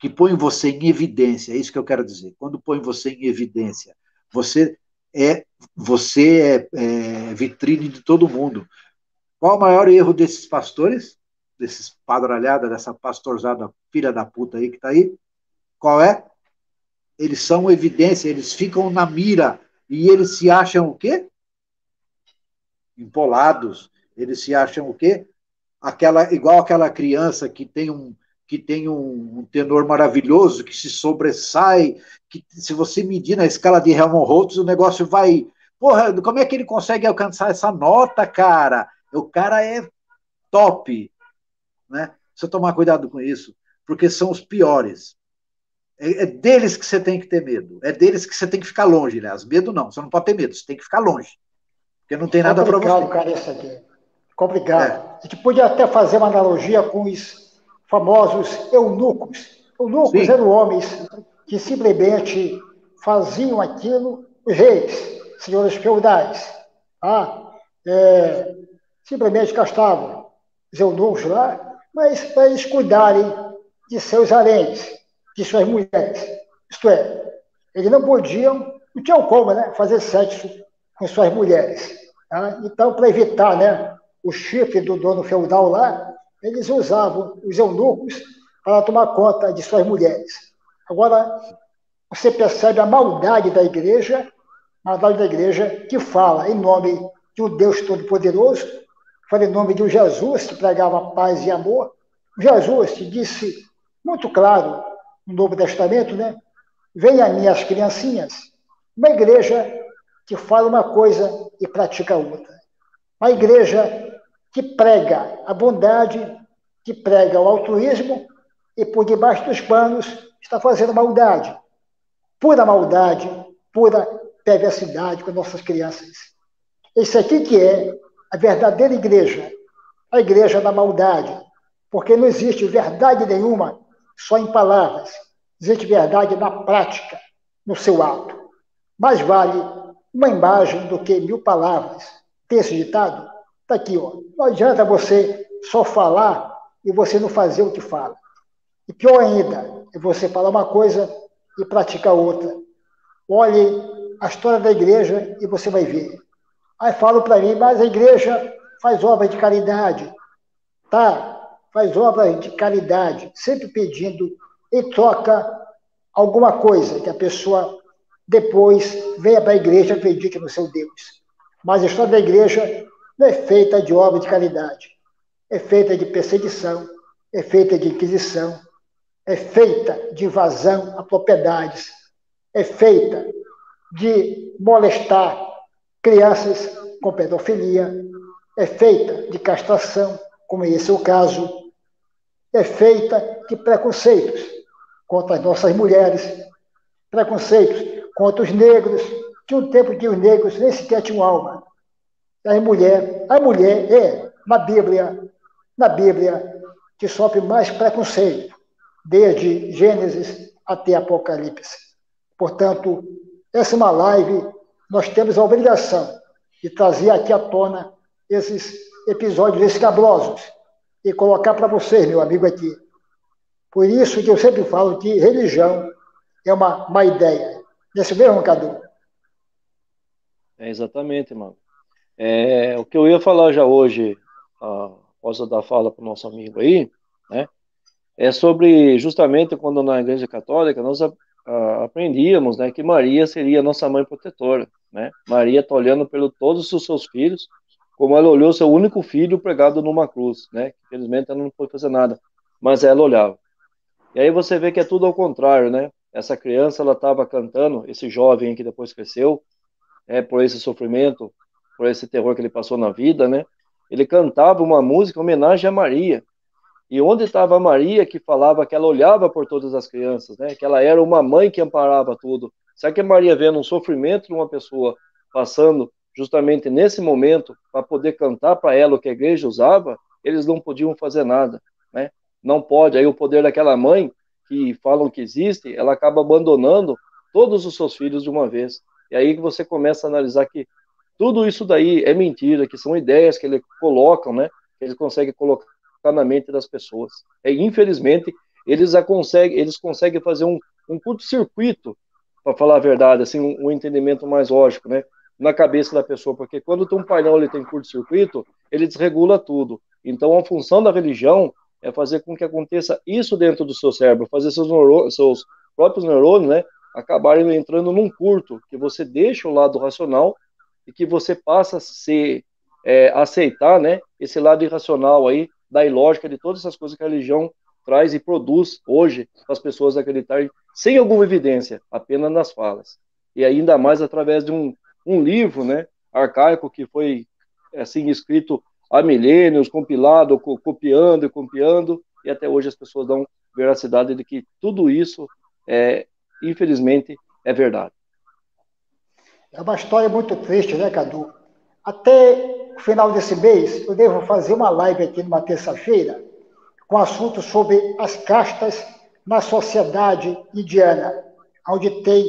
põem você em evidência, é isso que eu quero dizer. Quando põe você em evidência, você é vitrine de todo mundo. Qual o maior erro desses pastores, desses padralhada, dessa pastorzada filha da puta aí que está aí? Qual é? Eles são evidência, eles ficam na mira e eles se acham o quê? Empolados. Eles se acham o quê? Igual aquela criança que tem um tenor maravilhoso, que se sobressai, que se você medir na escala de Helmholtz, o negócio vai... Porra, como é que ele consegue alcançar essa nota, cara? O cara é top, né? Precisa tomar cuidado com isso, porque são os piores. É deles que você tem que ter medo. É deles que você tem que ficar longe, aliás. Medo não, você não pode ter medo, você tem que ficar longe. Porque não tem nada para você. Complicado, cara, isso aqui. Complicado. É. A gente podia até fazer uma analogia com os famosos eunucos. Eunucos Sim. eram homens que simplesmente faziam aquilo, os reis, senhores feudais. Simplesmente castravam os eunucos lá, mas para eles cuidarem de seus haréns, de suas mulheres. Isto é, eles não tinham como, né, fazer sexo com suas mulheres. Tá? Então, para evitar, né, o chifre do dono feudal lá, eles usavam os eunucos para tomar conta de suas mulheres. Agora, você percebe a maldade da igreja que fala em nome de um Deus Todo-Poderoso, fala em nome de um Jesus que pregava paz e amor. Jesus que disse muito claro no Novo Testamento, né? Venha a mim as criancinhas. Uma igreja que fala uma coisa e pratica outra. Uma igreja que prega a bondade, que prega o altruísmo e por debaixo dos panos está fazendo maldade, pura perversidade com nossas crianças. Isso aqui que é a verdadeira igreja, a igreja da maldade, porque não existe verdade nenhuma só em palavras, existe verdade na prática, no seu ato. Mais vale uma imagem do que 1000 palavras. Tem esse ditado? Está aqui, ó. Não adianta você só falar e você não fazer o que fala. E pior ainda, é você falar uma coisa e praticar outra. Olhe a história da igreja e você vai ver. Aí falam para mim, mas a igreja faz obra de caridade. Tá, faz obra de caridade, sempre pedindo em troca alguma coisa, que a pessoa depois venha para a igreja e acredite no seu Deus. Mas a história da igreja não é feita de obra de caridade, é feita de perseguição, é feita de inquisição, é feita de invasão a propriedades, é feita de molestar crianças com pedofilia, é feita de castração, como esse é o caso, é feita de preconceitos contra as nossas mulheres, preconceitos contra os negros, de um tempo que os negros nem sequer tinham alma. A mulher é, na Bíblia, que sofre mais preconceito, desde Gênesis até Apocalipse. Portanto, essa é uma live, nós temos a obrigação de trazer aqui à tona esses episódios escabrosos e colocar para vocês, meu amigo, aqui. Por isso que eu sempre falo que religião é uma má ideia. Nesse mesmo, Cadu? Exatamente, mano. O que eu ia falar já hoje, após eu dar fala para o nosso amigo aí, né? É sobre, justamente, quando na Igreja Católica nós aprendíamos, né, que Maria seria a nossa mãe protetora, né? Maria está olhando pelo todos os seus filhos, como ela olhou seu único filho pregado numa cruz, né? Infelizmente ela não pôde fazer nada, mas ela olhava. E aí você vê que é tudo ao contrário, né? Essa criança, ela estava cantando, esse jovem que depois cresceu, por esse sofrimento, por esse terror que ele passou na vida, né? Ele cantava uma música em homenagem a Maria. E onde estava a Maria que falava que ela olhava por todas as crianças, né? Que ela era uma mãe que amparava tudo. Será que a Maria vendo um sofrimento de uma pessoa passando justamente nesse momento para poder cantar para ela o que a igreja usava, eles não podiam fazer nada, né? Não pode. Aí o poder daquela mãe que falam que existe, ela acaba abandonando todos os seus filhos de uma vez. E aí que você começa a analisar que tudo isso daí é mentira, que são ideias que eles colocam, né? Que eles conseguem colocar na mente das pessoas. Infelizmente, eles conseguem fazer um curto-circuito, para falar a verdade, assim, um entendimento mais lógico, né? Na cabeça da pessoa, porque quando tem um painel ele tem curto-circuito, ele desregula tudo. Então, a função da religião é fazer com que aconteça isso dentro do seu cérebro, fazer seus próprios neurônios, né, acabarem entrando num curto, que você deixa o lado racional e que você passa a aceitar, né, esse lado irracional aí, da ilógica de todas essas coisas que a religião traz e produz hoje para as pessoas acreditarem sem alguma evidência, apenas nas falas. E ainda mais através de um livro, né, arcaico que foi assim escrito há milênios, compilado, copiando e copiando, e até hoje as pessoas dão veracidade de que tudo isso, infelizmente, é verdade. É uma história muito triste, né, Cadu? Até o final desse mês, eu devo fazer uma live aqui numa terça-feira com assunto sobre as castas na sociedade indiana, onde tem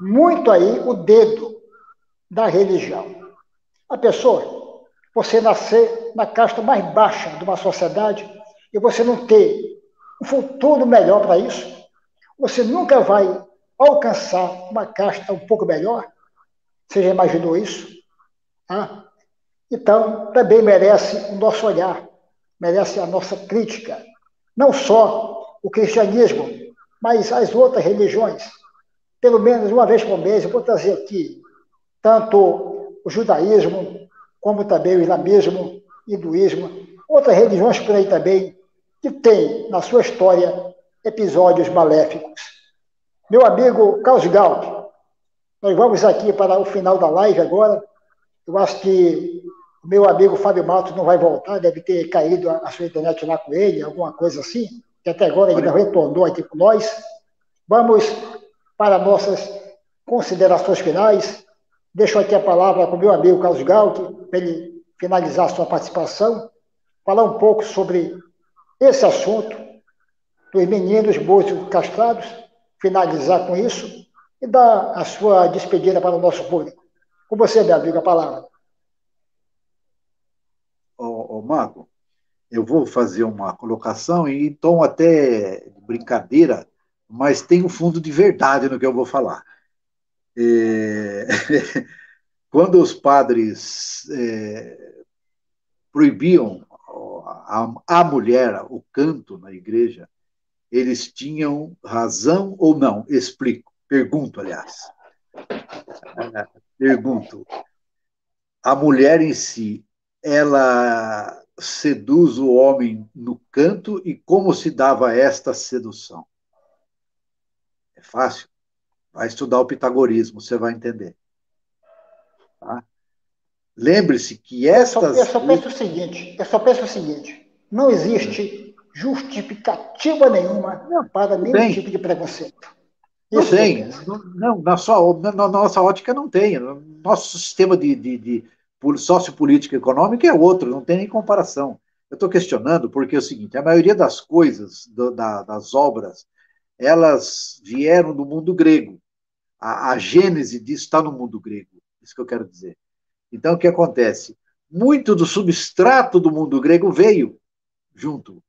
muito aí o dedo da religião. A pessoa, você nascer na casta mais baixa de uma sociedade e você não ter um futuro melhor para isso, você nunca vai alcançar uma casta um pouco melhor. Você já imaginou isso? Ah? Então, também merece o nosso olhar, merece a nossa crítica. Não só o cristianismo, mas as outras religiões. Pelo menos uma vez por mês, eu vou trazer aqui tanto o judaísmo, como também o islamismo, hinduísmo, outras religiões por aí também, que têm na sua história episódios maléficos. Meu amigo Carlos Gauck, nós vamos aqui para o final da live agora. Eu acho que o meu amigo Fábio Matos não vai voltar, deve ter caído a sua internet lá com ele, alguma coisa assim, que até agora ele não retornou aqui com nós. Vamos para nossas considerações finais. Deixo aqui a palavra para o meu amigo Carlos Gauck, para ele finalizar a sua participação, falar um pouco sobre esse assunto dos meninos músicos castrados, finalizar com isso e dar a sua despedida para o nosso público. Com você, meu amigo, a palavra. Marco, eu vou fazer uma colocação em tom até de brincadeira, mas tem um fundo de verdade no que eu vou falar. Quando os padres proibiam a mulher o canto na igreja, eles tinham razão ou não? Pergunto, aliás. Pergunto. A mulher em si, ela seduz o homem no canto e como se dava esta sedução? É fácil? Vai estudar o pitagorismo, você vai entender. Tá? Lembre-se que estas... Eu só penso o seguinte, não existe justificativa nenhuma para nenhum tipo de preconceito. Não tem. Não, na nossa ótica não tem. Nosso sistema de sociopolítica econômica é outro, não tem nem comparação. Eu estou questionando porque é o seguinte, a maioria das coisas, das obras, elas vieram do mundo grego. A gênese disso está no mundo grego. Isso que eu quero dizer. Então, o que acontece? Muito do substrato do mundo grego veio junto.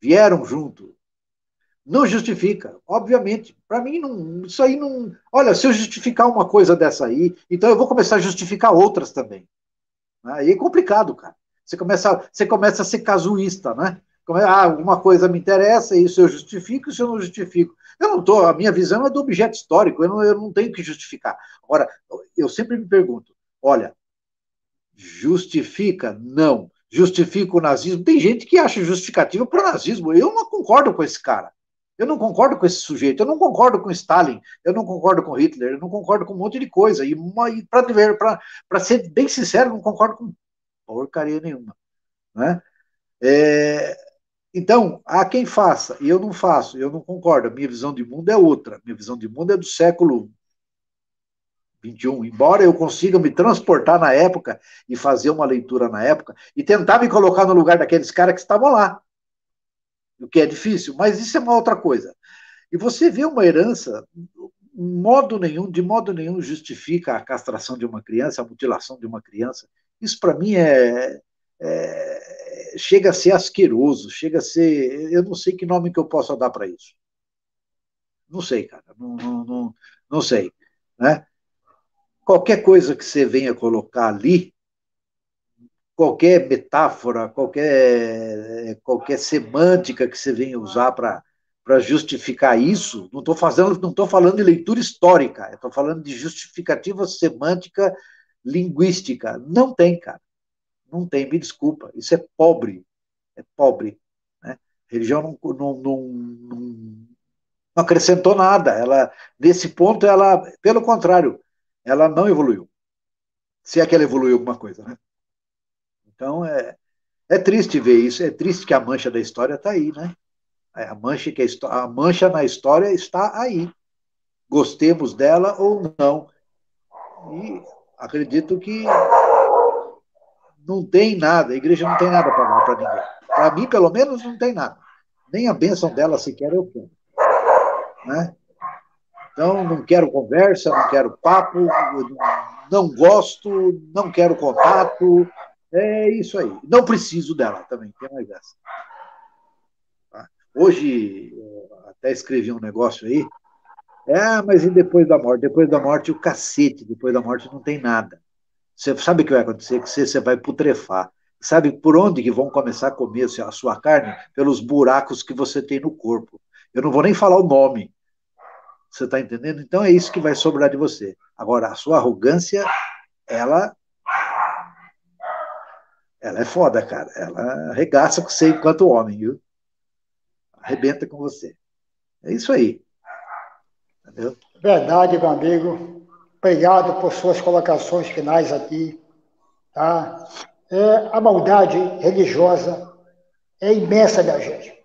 Vieram junto. Não justifica, obviamente. Para mim, não, isso aí não. Olha, se eu justificar uma coisa dessa aí, então eu vou começar a justificar outras também. Aí é complicado, cara. Você começa a ser casuísta, né? Uma coisa me interessa, isso eu justifico, isso eu não justifico. Eu não tô, a minha visão é do objeto histórico, eu não tenho que justificar. Agora, eu sempre me pergunto, olha, justifica? Não. Justifica o nazismo? Tem gente que acha justificativa para o nazismo. Eu não concordo com esse cara. Eu não concordo com esse sujeito. Eu não concordo com Stalin. Eu não concordo com Hitler. Eu não concordo com um monte de coisa. E para ser bem sincero, eu não concordo com porcaria nenhuma. Né? Então, há quem faça. E eu não faço. Eu não concordo. A minha visão de mundo é outra. Minha visão de mundo é do século 21, embora eu consiga me transportar na época e fazer uma leitura na época e tentar me colocar no lugar daqueles caras que estavam lá, o que é difícil, mas isso é uma outra coisa. E você vê uma herança, de modo nenhum justifica a castração de uma criança, a mutilação de uma criança. Isso para mim chega a ser asqueroso, chega a ser, eu não sei que nome que eu possa dar para isso. Não sei, cara, não sei, né? Qualquer coisa que você venha colocar ali, qualquer metáfora, qualquer semântica que você venha usar para justificar isso, não estou falando de leitura histórica, eu estou falando de justificativa semântica linguística. Não tem, cara. Não tem, me desculpa. Isso é pobre. É pobre. Né? A religião não acrescentou nada. Nesse ponto, pelo contrário, ela não evoluiu. Se é que ela evoluiu alguma coisa, né? Então, é triste ver isso, é triste que a mancha da história está aí, né? A mancha na história está aí. Gostemos dela ou não. E acredito que não tem nada, a igreja não tem nada para dar para ninguém. Para mim, pelo menos, não tem nada. Nem a bênção dela sequer eu quero. Né? Então, não quero conversa, não quero papo, não gosto, não quero contato. É isso aí. Não preciso dela também, tem mais essa. Tá? Hoje, até escrevi um negócio aí. Mas e depois da morte? Depois da morte, o cacete. Depois da morte não tem nada. Você sabe o que vai acontecer? Que você vai putrefar. Sabe por onde que vão começar a comer a sua carne? Pelos buracos que você tem no corpo. Eu não vou nem falar o nome. Você está entendendo? Então é isso que vai sobrar de você. Agora, a sua arrogância, ela é foda, cara. Ela arregaça com você enquanto homem, viu? Arrebenta com você. É isso aí. Entendeu? Verdade, meu amigo. Obrigado por suas colocações finais aqui. Tá? A maldade religiosa é imensa, minha gente.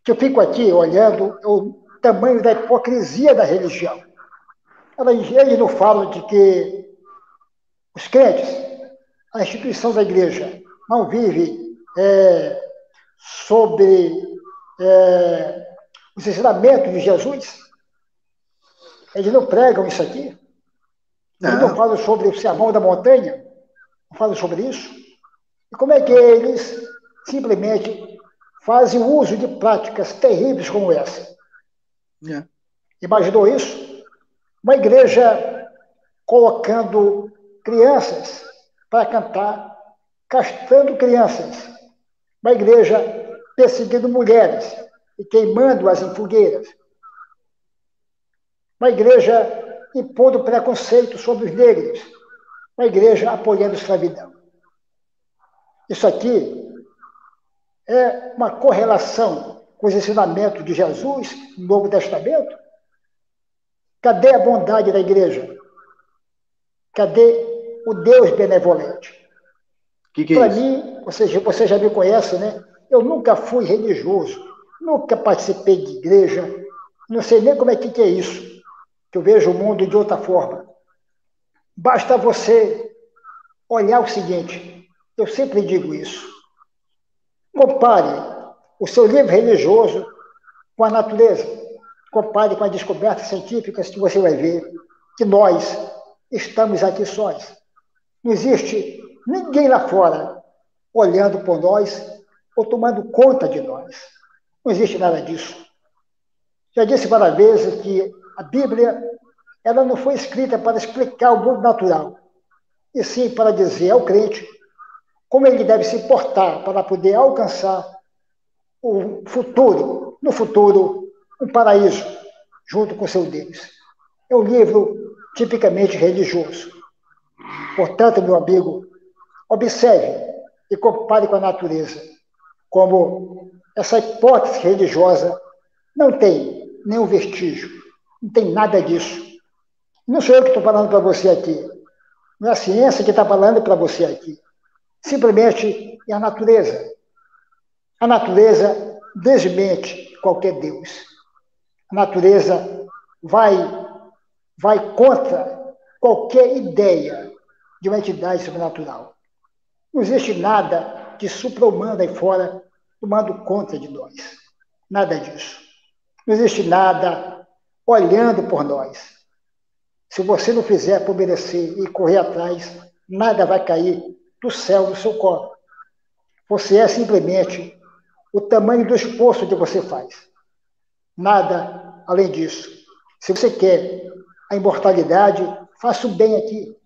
Eu fico aqui olhando o tamanho da hipocrisia da religião. Eles não falam de que os crentes, a instituição da igreja, não vive sobre os ensinamentos de Jesus. Eles não pregam isso aqui. Eles não falam sobre o sermão da montanha. Não falam sobre isso. E como é que eles simplesmente fazem uso de práticas terríveis como essa? Imaginou isso? Uma igreja colocando crianças para cantar, castrando crianças. Uma igreja perseguindo mulheres e queimando-as em fogueiras. Uma igreja impondo preconceito sobre os negros. Uma igreja apoiando a escravidão. Isso aqui é uma correlação com os ensinamentos de Jesus no Novo Testamento? Cadê a bondade da igreja? Cadê o Deus benevolente? Que é Para isso? mim, você já me conhece, né? Eu nunca fui religioso, nunca participei de igreja, não sei nem como é que é isso, que eu vejo o mundo de outra forma. Basta você olhar o seguinte, eu sempre digo isso. Compare o seu livro religioso com a natureza. Compare com as descobertas científicas que você vai ver que nós estamos aqui sós. Não existe ninguém lá fora olhando por nós ou tomando conta de nós. Não existe nada disso. Já disse várias vezes que a Bíblia ela não foi escrita para explicar o mundo natural, e sim para dizer ao crente como ele deve se portar para poder alcançar o futuro, no futuro, um paraíso, junto com seu Deus. É um livro tipicamente religioso. Portanto, meu amigo, observe e compare com a natureza, como essa hipótese religiosa não tem nenhum vestígio, não tem nada disso. Não sou eu que estou falando para você aqui, não é a ciência que está falando para você aqui. Simplesmente é a natureza. A natureza desmente qualquer Deus. A natureza vai contra qualquer ideia de uma entidade sobrenatural. Não existe nada de supra-humano aí fora tomando conta de nós. Nada disso. Não existe nada olhando por nós. Se você não fizer por merecer e correr atrás, nada vai cair do céu no seu colo. Você é simplesmente o tamanho do esforço que você faz. Nada além disso. Se você quer a imortalidade, faça o bem aqui.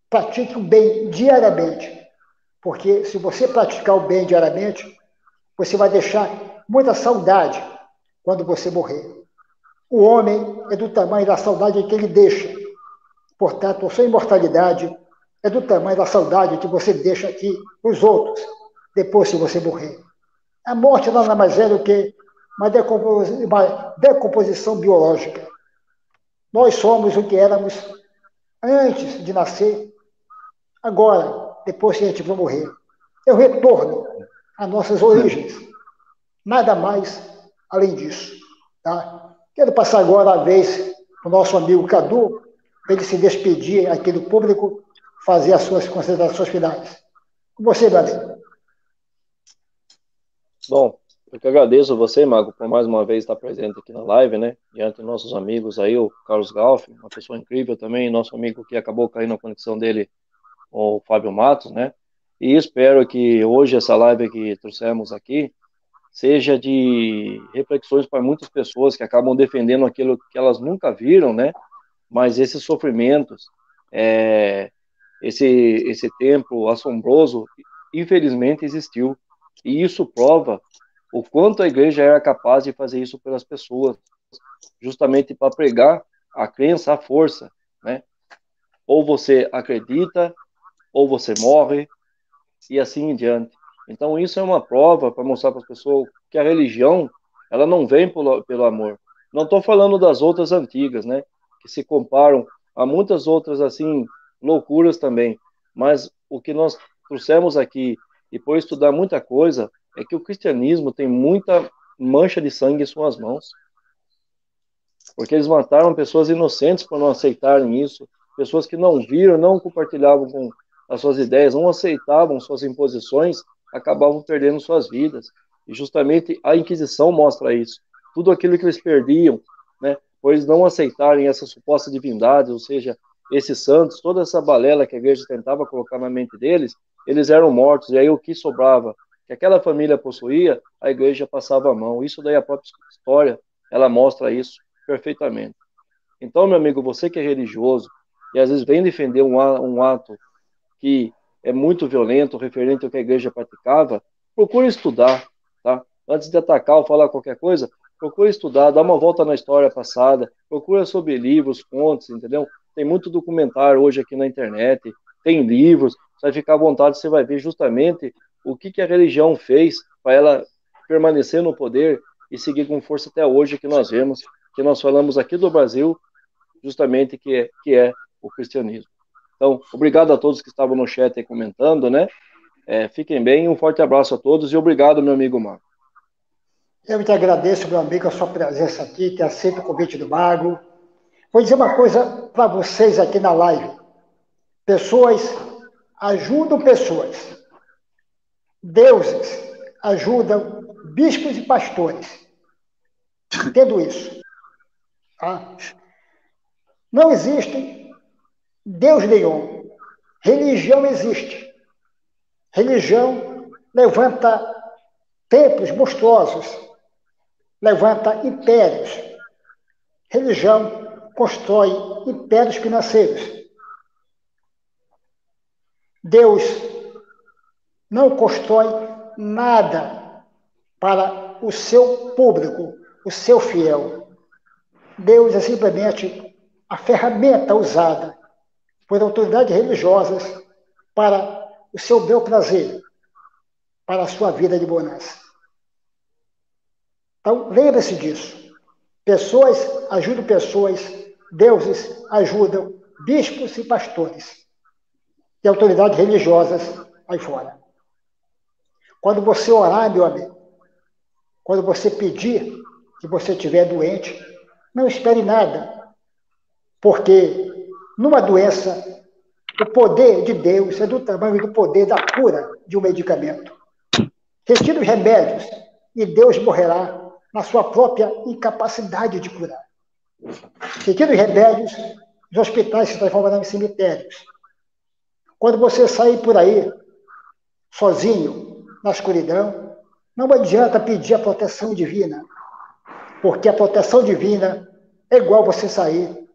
Pratique o bem diariamente. Porque se você praticar o bem diariamente, você vai deixar muita saudade quando você morrer. O homem é do tamanho da saudade que ele deixa. Portanto, a sua imortalidade é do tamanho da saudade que você deixa aqui para os outros, depois que você morrer. A morte nada mais é do que uma decomposição biológica. Nós somos o que éramos antes de nascer, agora, depois que a gente vai morrer. É o retorno às nossas origens. Nada mais além disso. Tá? Quero passar agora a vez para o nosso amigo Cadu, para ele se despedir aqui do público, fazer as suas considerações finais. Com você, meu amigo. Bom, eu que agradeço a você, Mago, por mais uma vez estar presente aqui na live, né? Diante dos nossos amigos aí, o Carlos Galf, uma pessoa incrível também, nosso amigo que acabou caindo na conexão dele, o Fábio Matos, né? E espero que hoje essa live que trouxemos aqui seja de reflexões para muitas pessoas que acabam defendendo aquilo que elas nunca viram, né? Mas esses sofrimentos, esse tempo assombroso, infelizmente existiu. E isso prova o quanto a igreja era capaz de fazer isso pelas pessoas, justamente para pregar a crença, a força, né? Ou você acredita, ou você morre, e assim em diante. Então isso é uma prova para mostrar para as pessoas que a religião, ela não vem pelo amor. Não estou falando das outras antigas, né? Que se comparam a muitas outras, assim, loucuras também. Mas o que nós trouxemos aqui, e por estudar muita coisa, é que o cristianismo tem muita mancha de sangue em suas mãos. Porque eles mataram pessoas inocentes por não aceitarem isso, pessoas que não viram, não compartilhavam com as suas ideias, não aceitavam suas imposições, acabavam perdendo suas vidas. E justamente a Inquisição mostra isso. Tudo aquilo que eles perdiam, né, por eles não aceitarem essa suposta divindade, ou seja, esses santos, toda essa balela que a igreja tentava colocar na mente deles, eles eram mortos, e aí o que sobrava, que aquela família possuía, a igreja passava a mão. Isso daí a própria história, ela mostra isso perfeitamente. Então, meu amigo, você que é religioso, e às vezes vem defender um ato que é muito violento, referente ao que a igreja praticava, procure estudar, tá? Antes de atacar ou falar qualquer coisa, procure estudar, dá uma volta na história passada, procura sobre livros, fontes, entendeu? Tem muito documentário hoje aqui na internet, tem livros, você vai ficar à vontade, você vai ver justamente o que a religião fez para ela permanecer no poder e seguir com força até hoje, que nós vemos, que nós falamos aqui do Brasil, justamente que é o cristianismo. Então, obrigado a todos que estavam no chat aí comentando, né? Fiquem bem, um forte abraço a todos e obrigado, meu amigo Marco. Eu te agradeço, meu amigo, a sua presença aqui, ter aceito o convite do Mago. Vou dizer uma coisa para vocês aqui na live. Pessoas ajudam pessoas. Deuses ajudam bispos e pastores. Entendo isso. Tá? Não existe Deus nenhum. Religião existe. Religião levanta templos monstruosos, levanta impérios. Religião constrói impérios financeiros. Deus não constrói nada para o seu público, o seu fiel. Deus é simplesmente a ferramenta usada por autoridades religiosas para o seu bel prazer, para a sua vida de bonança. Então, lembre-se disso. Pessoas ajudam pessoas, deuses ajudam bispos e pastores e autoridades religiosas aí fora. Quando você orar, meu amigo, quando você pedir que você estiver doente, não espere nada, porque numa doença, o poder de Deus é do tamanho do poder da cura de um medicamento. Retire os remédios e Deus morrerá na sua própria incapacidade de curar. Retire os remédios, os hospitais se transformarão em cemitérios. Quando você sair por aí, sozinho, na escuridão, não adianta pedir a proteção divina, porque a proteção divina é igual você sair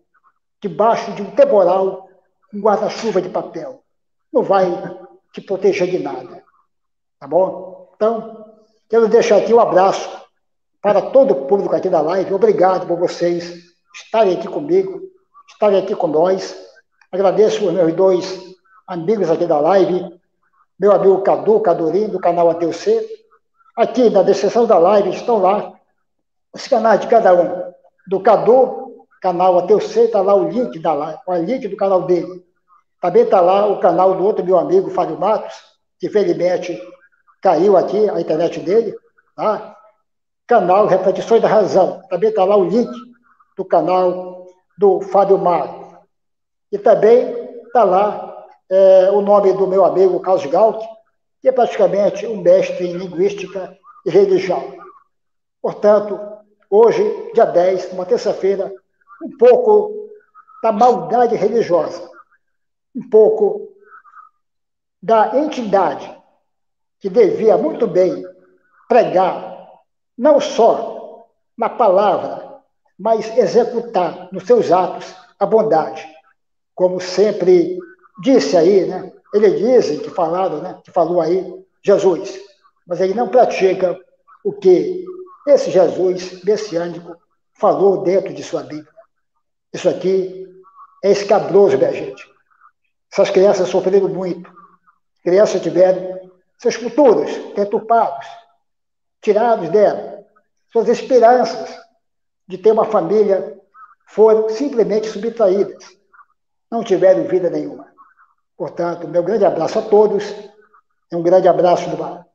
debaixo de um temporal com um guarda-chuva de papel. Não vai te proteger de nada. Tá bom? Então, quero deixar aqui um abraço para todo o público aqui da live. Obrigado por vocês estarem aqui comigo, estarem aqui com nós. Agradeço os meus dois amigos aqui da live, meu amigo Cadurinho, do canal ATC. Aqui na descrição da live estão lá os canais de cada um. Do Cadu, canal ATC, está lá o link da live, o link do canal dele. Também está lá o canal do outro meu amigo, Fábio Matos, que felizmente caiu aqui a internet dele, tá? Canal Reflexões da Razão. Também está lá o link do canal do Fábio Matos. E também está lá o nome do meu amigo Carlos Galt, que é praticamente um mestre em linguística e religião. Portanto, hoje, dia 10, uma terça-feira, um pouco da maldade religiosa, um pouco da entidade que devia muito bem pregar, não só na palavra, mas executar nos seus atos a bondade. Como sempre disse aí, né? Ele dizem que falaram, né? Que falou aí Jesus, mas ele não pratica o que esse Jesus messiânico falou dentro de sua Bíblia. Isso aqui é escabroso, minha gente. Essas crianças sofreram muito. Crianças tiveram seus futuros deturpados, tirados dela. Suas esperanças de ter uma família foram simplesmente subtraídas. Não tiveram vida nenhuma. Portanto, meu grande abraço a todos e um grande abraço do mar.